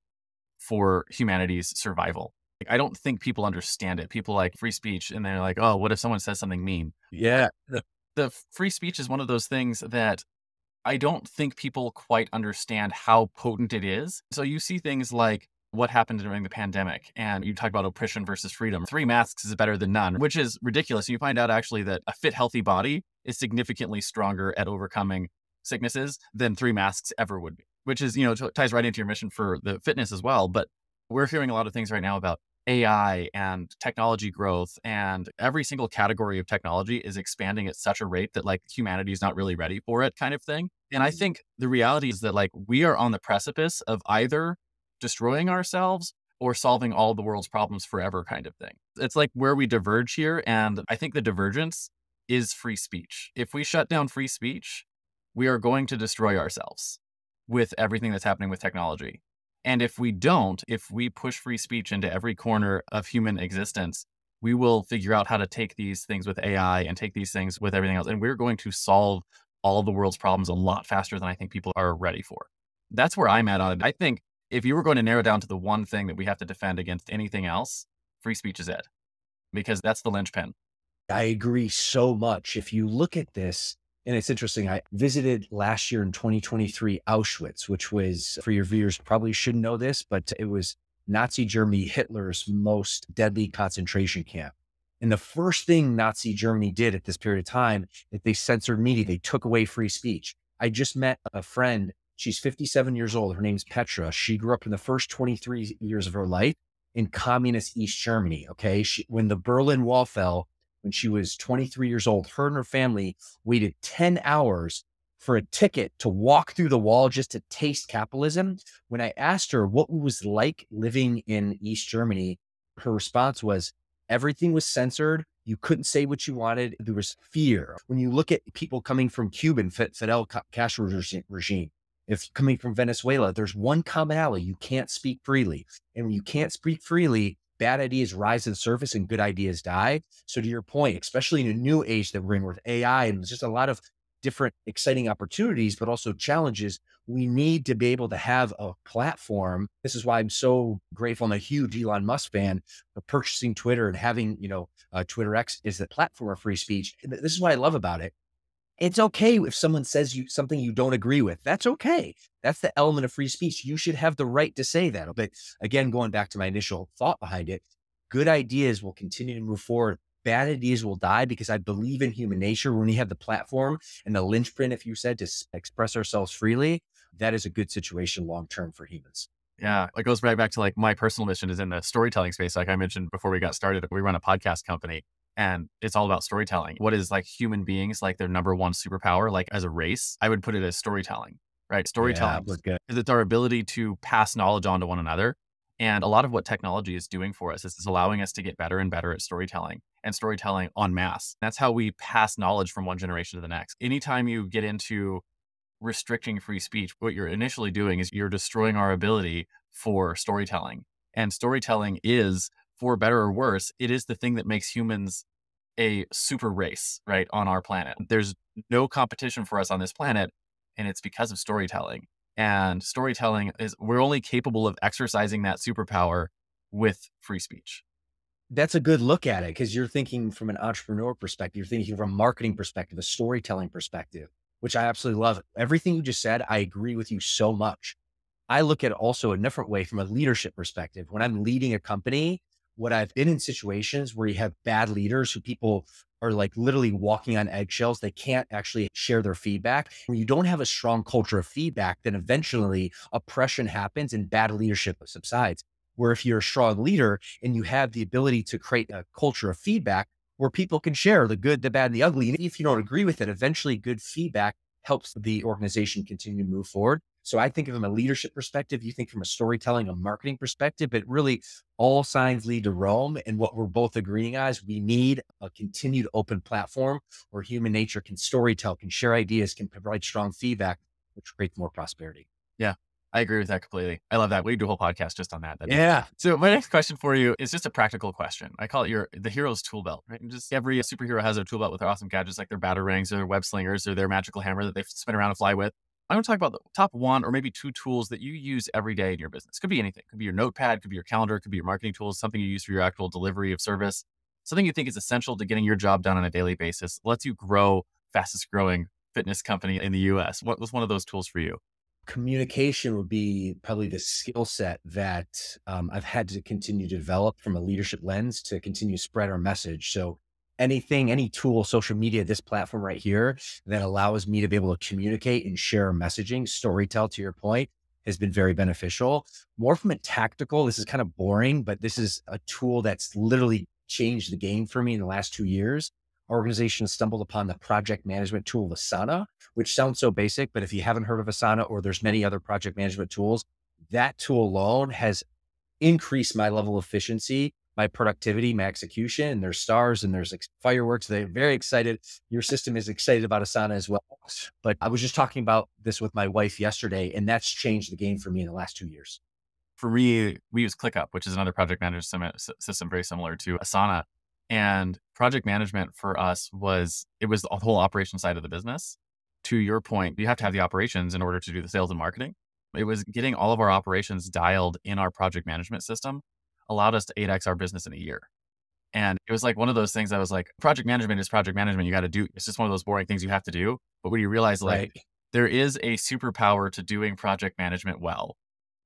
for humanity's survival. Like, I don't think people understand it. People like free speech and they're like, oh, what if someone says something mean? Yeah. The free speech is one of those things that I don't think people quite understand how potent it is. So you see things like what happened during the pandemic, and you talk about oppression versus freedom. 3 masks is better than none, which is ridiculous. You find out actually that a fit, healthy body is significantly stronger at overcoming sicknesses than 3 masks ever would be, which is, ties right into your mission for the fitness as well. But we're hearing a lot of things right now about AI and technology growth, and every single category of technology is expanding at such a rate that like humanity is not really ready for it, kind of thing. And I think the reality is that like we are on the precipice of either destroying ourselves or solving all the world's problems forever, kind of thing. It's like where we diverge here. And I think the divergence is free speech. If we shut down free speech, we are going to destroy ourselves with everything that's happening with technology. And if we don't, if we push free speech into every corner of human existence, we will figure out how to take these things with AI and take these things with everything else. And we're going to solve all of the world's problems a lot faster than I think people are ready for. That's where I'm at on it. I think if you were going to narrow down to the one thing that we have to defend against anything else, free speech is it, because that's the linchpin. I agree so much. If you look at this, and it's interesting, I visited last year in 2023, Auschwitz, which was, for your viewers, probably shouldn't know this, but it was Nazi Germany, Hitler's most deadly concentration camp. And the first thing Nazi Germany did at this period of time, that they censored media, they took away free speech. I just met a friend, she's 57 years old. Her name's Petra. She grew up in the first 23 years of her life in communist East Germany. Okay. When the Berlin Wall fell, when she was 23 years old, her and her family waited 10 hours for a ticket to walk through the wall just to taste capitalism. When I asked her what it was like living in East Germany, her response was, everything was censored. You couldn't say what you wanted. There was fear. When you look at people coming from Cuban, Fidel Castro regime, if coming from Venezuela, there's one commonality: you can't speak freely. And when you can't speak freely, bad ideas rise to the surface and good ideas die. So to your point, especially in a new age that we're in with AI, and there's just a lot of different exciting opportunities, but also challenges, we need to be able to have a platform. This is why I'm so grateful. I'm a huge Elon Musk fan of purchasing Twitter and having, Twitter X is the platform of free speech. This is what I love about it. It's okay if someone says something you don't agree with. That's okay. That's the element of free speech. You should have the right to say that. But again, going back to my initial thought behind it, good ideas will continue to move forward. Bad ideas will die, because I believe in human nature. When we have the platform and the linchpin, if you said, to express ourselves freely, that is a good situation long-term for humans. Yeah, it goes right back to like my personal mission is in the storytelling space. Like I mentioned before we got started, we run a podcast company and it's all about storytelling. What is like human beings, like their number one superpower, like as a race, I would put it as storytelling, right? Storytelling is it's our ability to pass knowledge on to one another. And a lot of what technology is doing for us is it's allowing us to get better and better at storytelling, and storytelling en masse. That's how we pass knowledge from one generation to the next. Anytime you get into restricting free speech, what you're initially doing is you're destroying our ability for storytelling. And storytelling is, for better or worse, it is the thing that makes humans a super race, right, on our planet. There's no competition for us on this planet, and it's because of storytelling. And storytelling is, we're only capable of exercising that superpower with free speech. That's a good look at it, because you're thinking from an entrepreneur perspective, you're thinking from a marketing perspective, a storytelling perspective, which I absolutely love. Everything you just said, I agree with you so much. I look at it also a different way from a leadership perspective. When I'm leading a company, what I've been in situations where you have bad leaders who people are like literally walking on eggshells. They can't actually share their feedback. When you don't have a strong culture of feedback, then eventually oppression happens and bad leadership subsides. Where if you're a strong leader and you have the ability to create a culture of feedback where people can share the good, the bad, and the ugly, and if you don't agree with it, eventually good feedback helps the organization continue to move forward. So I think from a leadership perspective, you think from a storytelling, a marketing perspective, but really all signs lead to Rome. And what we're both agreeing on is we need a continued open platform where human nature can storytell, can share ideas, can provide strong feedback, which creates more prosperity. Yeah, I agree with that completely. I love that. We do a whole podcast just on that. Yeah. So my next question for you is just a practical question. I call it the hero's tool belt, right? And just every superhero has their tool belt with their awesome gadgets, like their batarangs or their web slingers or their magical hammer that they spin around and fly with. I want to talk about the top one or maybe two tools that you use every day in your business. Could be anything. Could be your notepad, could be your calendar, could be your marketing tools, something you use for your actual delivery of service, something you think is essential to getting your job done on a daily basis, lets you grow fastest growing fitness company in the US. What was one of those tools for you? Communication would be probably the skill set that I've had to continue to develop from a leadership lens to continue to spread our message. So anything, any tool, social media, this platform right here that allows me to be able to communicate and share messaging, storytell, to your point, has been very beneficial. More from a tactical, this is kind of boring, but this is a tool that's literally changed the game for me in the last 2 years. Our organization stumbled upon the project management tool of Asana, which sounds so basic, but if you haven't heard of Asana, or there's many other project management tools, that tool alone has increased my level of efficiency, my productivity, my execution, and there's stars and there's fireworks. They're very excited. Your system is excited about Asana as well. But I was just talking about this with my wife yesterday, and that's changed the game for me in the last 2 years. For me, we use ClickUp, which is another project management system very similar to Asana. And project management for us was the whole operation side of the business. To your point, you have to have the operations in order to do the sales and marketing. It was getting all of our operations dialed in our project management system allowed us to 8x our business in a year. And it was like one of those things I was like, project management is project management. You got to do, it's just one of those boring things you have to do. But when you realize there is a superpower to doing project management well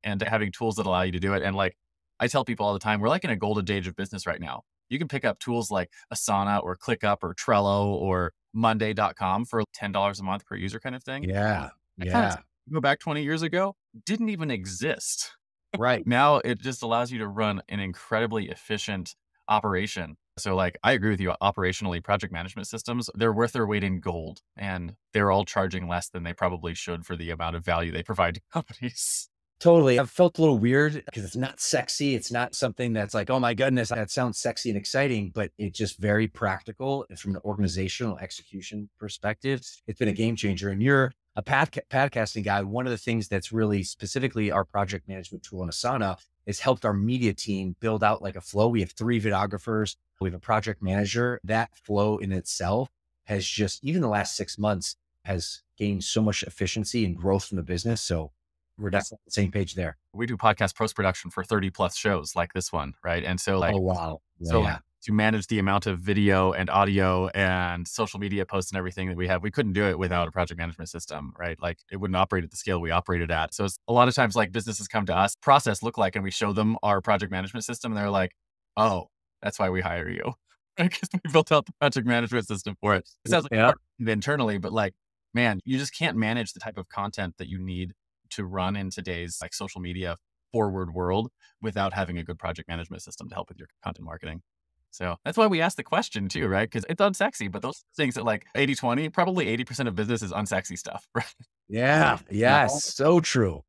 and to having tools that allow you to do it. And like I tell people all the time, we're like in a golden age of business right now. You can pick up tools like Asana or ClickUp or Trello or Monday.com for $10 a month per user kind of thing. Yeah. Yeah. Go back 20 years ago, didn't even exist. Right. Now it just allows you to run an incredibly efficient operation. So like, I agree with you. Operationally, project management systems, they're worth their weight in gold, and they're all charging less than they probably should for the amount of value they provide to companies. Totally. I've felt a little weird because it's not sexy. It's not something that's like, oh my goodness, that sounds sexy and exciting, but it's just very practical. And from an organizational execution perspective, it's been a game changer. And you're a podcasting guy. One of the things that's really specifically our project management tool in Asana has helped our media team build out like a flow. We have 3 videographers. We have a project manager. That flow in itself has just, even the last 6 months, has gained so much efficiency and growth from the business. So we're definitely on the same page there. We do podcast post-production for 30 plus shows like this one, right? And so like, oh, wow. Yeah, so to manage the amount of video and audio and social media posts and everything that we have, we couldn't do it without a project management system, right? Like it wouldn't operate at the scale we operated at. So it's a lot of times like businesses come to us, process look like, and we show them our project management system and they're like, oh, that's why we hire you. Because we built out the project management system for it. It sounds like internally, but like, man, you just can't manage the type of content that you need to run in today's like social media forward world without having a good project management system to help with your content marketing. So that's why we asked the question too, right? Because it's unsexy, but those things that like 80-20, probably 80% of business is unsexy stuff, right? Yeah. Yes. So true.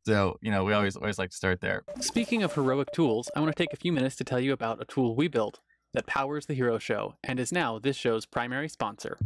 So, we always like to start there. Speaking of heroic tools, I want to take a few minutes to tell you about a tool we built that powers the Hero Show and is now this show's primary sponsor.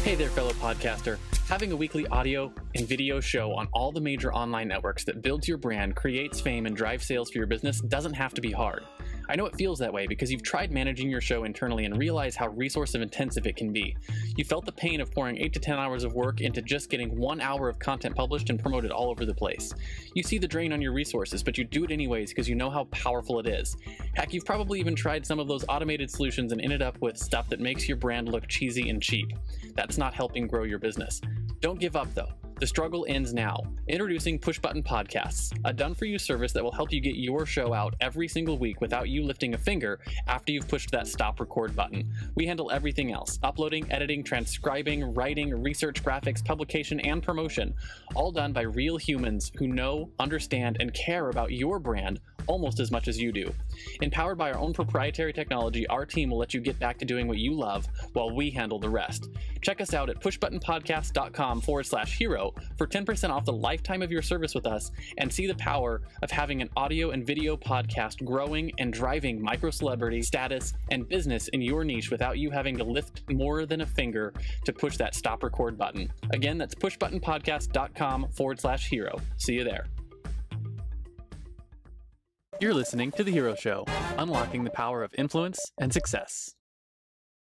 Hey there, fellow podcaster. Having a weekly audio and video show on all the major online networks that builds your brand, creates fame, and drives sales for your business doesn't have to be hard. I know it feels that way because you've tried managing your show internally and realize how resource intensive it can be. You felt the pain of pouring 8 to 10 hours of work into just getting 1 hour of content published and promoted all over the place. You see the drain on your resources, but you do it anyways because you know how powerful it is. Heck, you've probably even tried some of those automated solutions and ended up with stuff that makes your brand look cheesy and cheap. That's not helping grow your business. Don't give up though. The struggle ends now. Introducing Push Button Podcasts, a done-for-you service that will help you get your show out every single week without you lifting a finger after you've pushed that stop record button. We handle everything else: uploading, editing, transcribing, writing, research, graphics, publication, and promotion, all done by real humans who know, understand, and care about your brand almost as much as you do. Empowered by our own proprietary technology, our team will let you get back to doing what you love while we handle the rest. Check us out at pushbuttonpodcast.com/hero for 10% off the lifetime of your service with us and see the power of having an audio and video podcast growing and driving micro celebrity status and business in your niche without you having to lift more than a finger to push that stop record button. Again, that's pushbuttonpodcast.com/hero. See you there. You're listening to The Hero Show, unlocking the power of influence and success.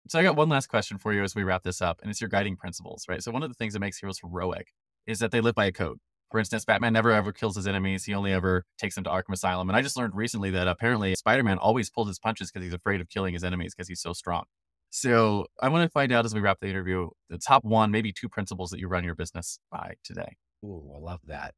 So I got one last question for you as we wrap this up, and it's your guiding principles, right? So one of the things that makes heroes heroic is that they live by a code. For instance, Batman never ever kills his enemies. He only ever takes them to Arkham Asylum. And I just learned recently that apparently Spider-Man always pulls his punches because he's afraid of killing his enemies because he's so strong. So I want to find out as we wrap the interview, the top 1, maybe 2 principles that you run your business by today. Ooh, I love that.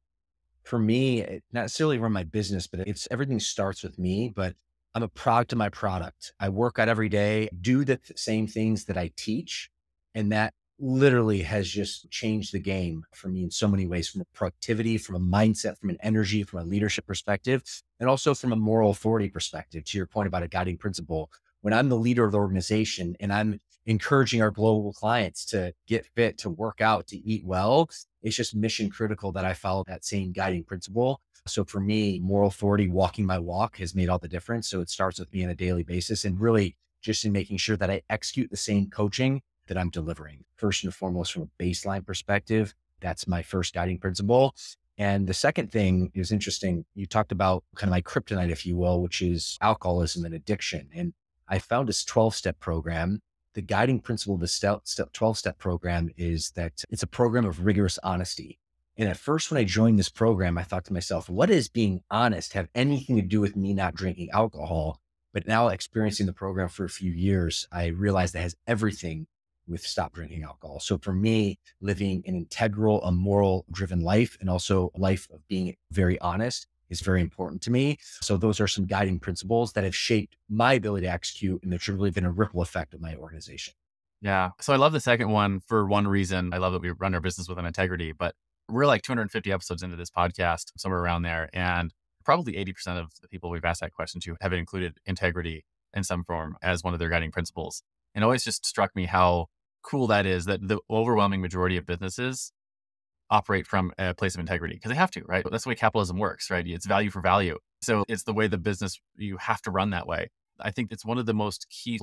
For me, not necessarily run my business, but everything starts with me, but I'm a product of my product. I work out every day, do the same things that I teach. And that literally has just changed the game for me in so many ways, from a productivity, from a mindset, from an energy, from a leadership perspective, and also from a moral authority perspective. To your point about a guiding principle, when I'm the leader of the organization and I'm encouraging our global clients to get fit, to work out, to eat well, it's just mission critical that I follow that same guiding principle. So for me, moral authority, walking my walk, has made all the difference. So it starts with me on a daily basis and really just in making sure that I execute the same coaching that I'm delivering. First and foremost, from a baseline perspective, that's my first guiding principle. And the second thing is interesting. You talked about kind of my kryptonite, if you will, which is alcoholism and addiction. And I found this 12-step program. The guiding principle of the 12-step program is that it's a program of rigorous honesty. And at first, when I joined this program, I thought to myself, what does being honest have anything to do with me not drinking alcohol? But now experiencing the program for a few years, I realized that has everything with stop drinking alcohol. So for me, living an integral, a moral driven life, and also a life of being very honest is very important to me. So those are some guiding principles that have shaped my ability to execute, and there's really been a ripple effect of my organization. Yeah. So I love the second one for one reason. I love that we run our business with an integrity, but we're like 250 episodes into this podcast, somewhere around there. And probably 80% of the people we've asked that question to have included integrity in some form as one of their guiding principles. And it always just struck me how cool that is, that the overwhelming majority of businesses operate from a place of integrity because they have to, right? That's the way capitalism works, right? It's value for value. So it's the way the business, you have to run that way. I think it's one of the most key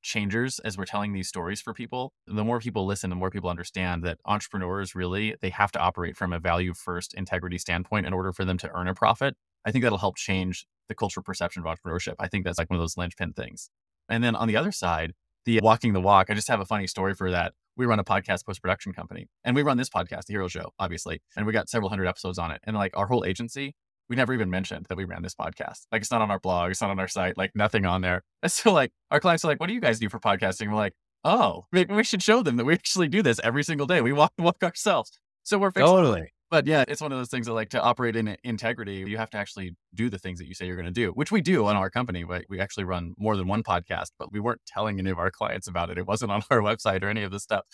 changers as we're telling these stories for people. The more people listen, the more people understand that entrepreneurs really, they have to operate from a value first integrity standpoint in order for them to earn a profit. I think that'll help change the cultural perception of entrepreneurship. I think that's one of those linchpin things. And then on the other side, the walking the walk, I just have a funny story for that. We run a podcast post-production company and we run this podcast, The Hero Show, obviously. And we got several hundred episodes on it. And our whole agency, we never even mentioned that we ran this podcast. It's not on our blog, it's not on our site, nothing on there. And so our clients are what do you guys do for podcasting? We're oh, maybe we should show them that we actually do this every single day. We walk the walk ourselves. So we're fixing Totally. But yeah, it's one of those things that to operate in integrity, you have to actually do the things that you say you're going to do, which we do on our company. We actually run more than one podcast, but we weren't telling any of our clients about it. It wasn't on our website or any of this stuff.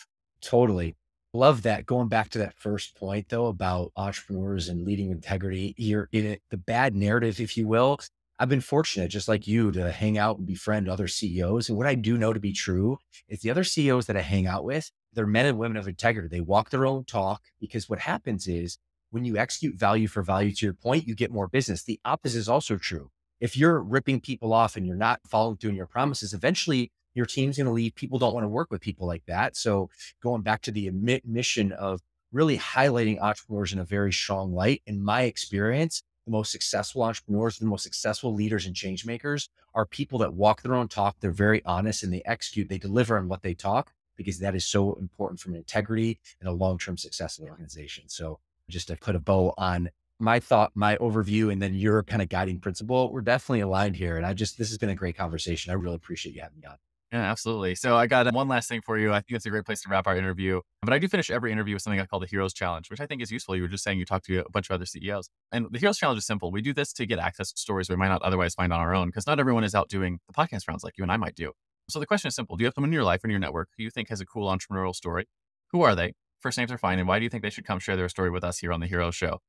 Totally. Love that. Going back to that first point though, about entrepreneurs and leading integrity, you're in it, the bad narrative, if you will. I've been fortunate, just like you, to hang out and befriend other CEOs. And what I do know to be true is the other CEOs that I hang out with, they're men and women of integrity. They walk their own talk, because what happens is when you execute value for value, to your point, you get more business. The opposite is also true. If you're ripping people off and you're not following through on your promises, eventually your team's going to leave. People don't want to work with people like that. So going back to the mission of really highlighting entrepreneurs in a very strong light, in my experience, the most successful entrepreneurs, the most successful leaders and change makers are people that walk their own talk. They're very honest and they execute, they deliver on what they talk, because that is so important from integrity and a long-term success of the organization. So just to put a bow on my thought, my overview, and then your kind of guiding principle, we're definitely aligned here. And this has been a great conversation. I really appreciate you having me on. Yeah, absolutely. So I got one last thing for you. I think it's a great place to wrap our interview. But I do finish every interview with something I call the Heroes Challenge, which I think is useful. You were just saying you talked to a bunch of other CEOs. And the Heroes Challenge is simple. We do this to get access to stories we might not otherwise find on our own, because not everyone is out doing the podcast rounds like you and I might do. So the question is simple. Do you have someone in your life or in your network who you think has a cool entrepreneurial story? Who are they? First names are fine. And why do you think they should come share their story with us here on the Heroes Show?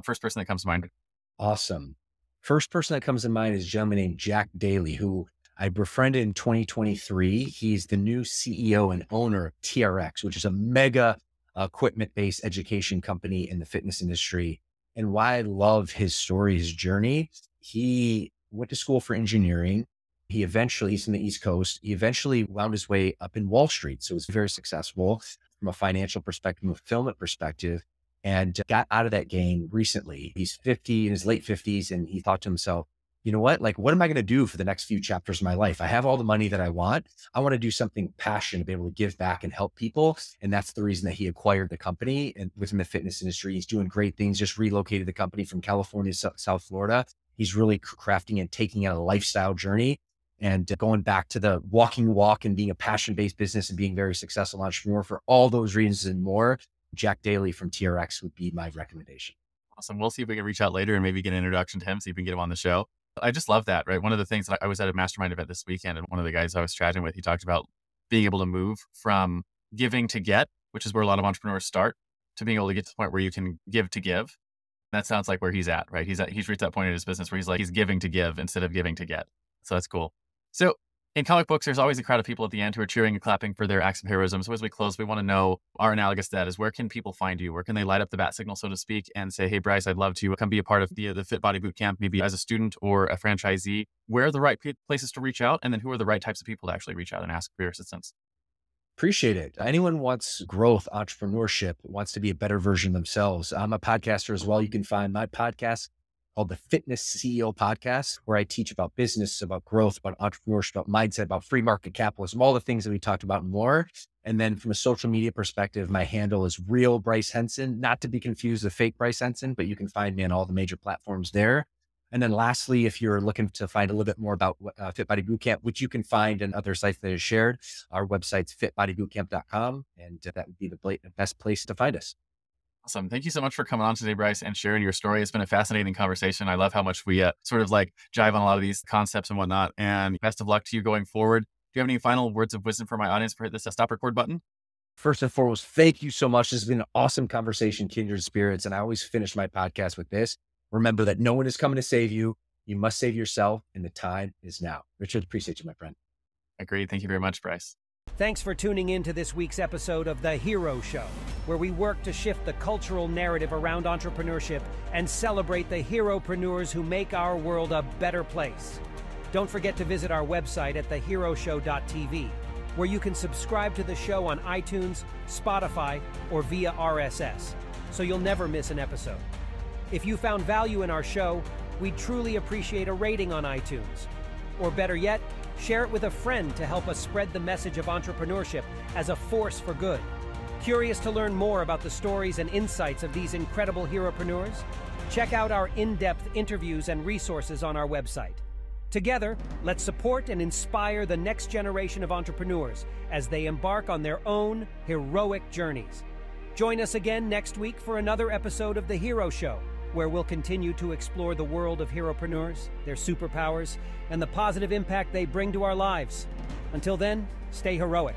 First person that comes to mind. Awesome. First person that comes to mind is a gentleman named Jack Daly, who I befriended in 2023. He's the new CEO and owner of TRX, which is a mega equipment-based education company in the fitness industry. And why I love his story, his journey, he went to school for engineering. He's from the East Coast. He eventually wound his way up in Wall Street. So it was very successful from a financial perspective, from a fulfillment perspective, and got out of that game recently. He's 50, in his late 50s. And he thought to himself, you know what? What am I going to do for the next few chapters of my life? I have all the money that I want. I want to do something passionate, to be able to give back and help people. And that's the reason that he acquired the company. And within the fitness industry, he's doing great things. Just relocated the company from California to South Florida. He's really crafting and taking it a lifestyle journey, and going back to the walking walk and being a passion-based business and being very successful entrepreneur. For all those reasons and more, Jack Daly from TRX would be my recommendation. Awesome. We'll see if we can reach out later and maybe get an introduction to him, see if we can get him on the show. I just love that, right? One of the things that I was at a mastermind event this weekend, and one of the guys I was chatting with, he talked about being able to move from giving to get, which is where a lot of entrepreneurs start, to being able to get to the point where you can give to give. That sounds like where he's at, right? He's reached that point in his business where he's giving to give instead of giving to get. So that's cool. So in comic books, there's always a crowd of people at the end who are cheering and clapping for their acts of heroism. So as we close, we want to know, our analogous to that is, where can people find you? Where can they light up the bat signal, so to speak, and say, hey, Bryce, I'd love to come be a part of the Fit Body Bootcamp, maybe as a student or a franchisee. Where are the right places to reach out? And then who are the right types of people to actually reach out and ask for your assistance? Appreciate it. Anyone wants growth, entrepreneurship, wants to be a better version of themselves. I'm a podcaster as well. You can find my podcast called the Fitness CEO Podcast, where I teach about business, about growth, about entrepreneurship, about mindset, about free market capitalism, all the things that we talked about and more. And then from a social media perspective, my handle is Real Bryce Henson, not to be confused with fake Bryce Henson, but you can find me on all the major platforms there. And then lastly, if you're looking to find a little bit more about Fit Body Bootcamp, which you can find in other sites that are shared, our website's fitbodybootcamp.com, and that would be the best place to find us. Awesome. Thank you so much for coming on today, Bryce, and sharing your story. It's been a fascinating conversation. I love how much we sort of jive on a lot of these concepts and whatnot. And best of luck to you going forward. Do you have any final words of wisdom for my audience before I hit this stop record button? First and foremost, thank you so much. This has been an awesome conversation, kindred spirits. And I always finish my podcast with this. Remember that no one is coming to save you. You must save yourself, and the time is now. Richard, appreciate you, my friend. Agreed. Thank you very much, Bryce. Thanks for tuning in to this week's episode of The Hero Show, where we work to shift the cultural narrative around entrepreneurship and celebrate the heropreneurs who make our world a better place. Don't forget to visit our website at theheroshow.tv, where you can subscribe to the show on iTunes, Spotify, or via RSS, so you'll never miss an episode. If you found value in our show, we'd truly appreciate a rating on iTunes. Or better yet, share it with a friend to help us spread the message of entrepreneurship as a force for good. Curious to learn more about the stories and insights of these incredible heropreneurs? Check out our in-depth interviews and resources on our website. Together, let's support and inspire the next generation of entrepreneurs as they embark on their own heroic journeys. Join us again next week for another episode of The Hero Show, where we'll continue to explore the world of heropreneurs, their superpowers, and the positive impact they bring to our lives. Until then, stay heroic.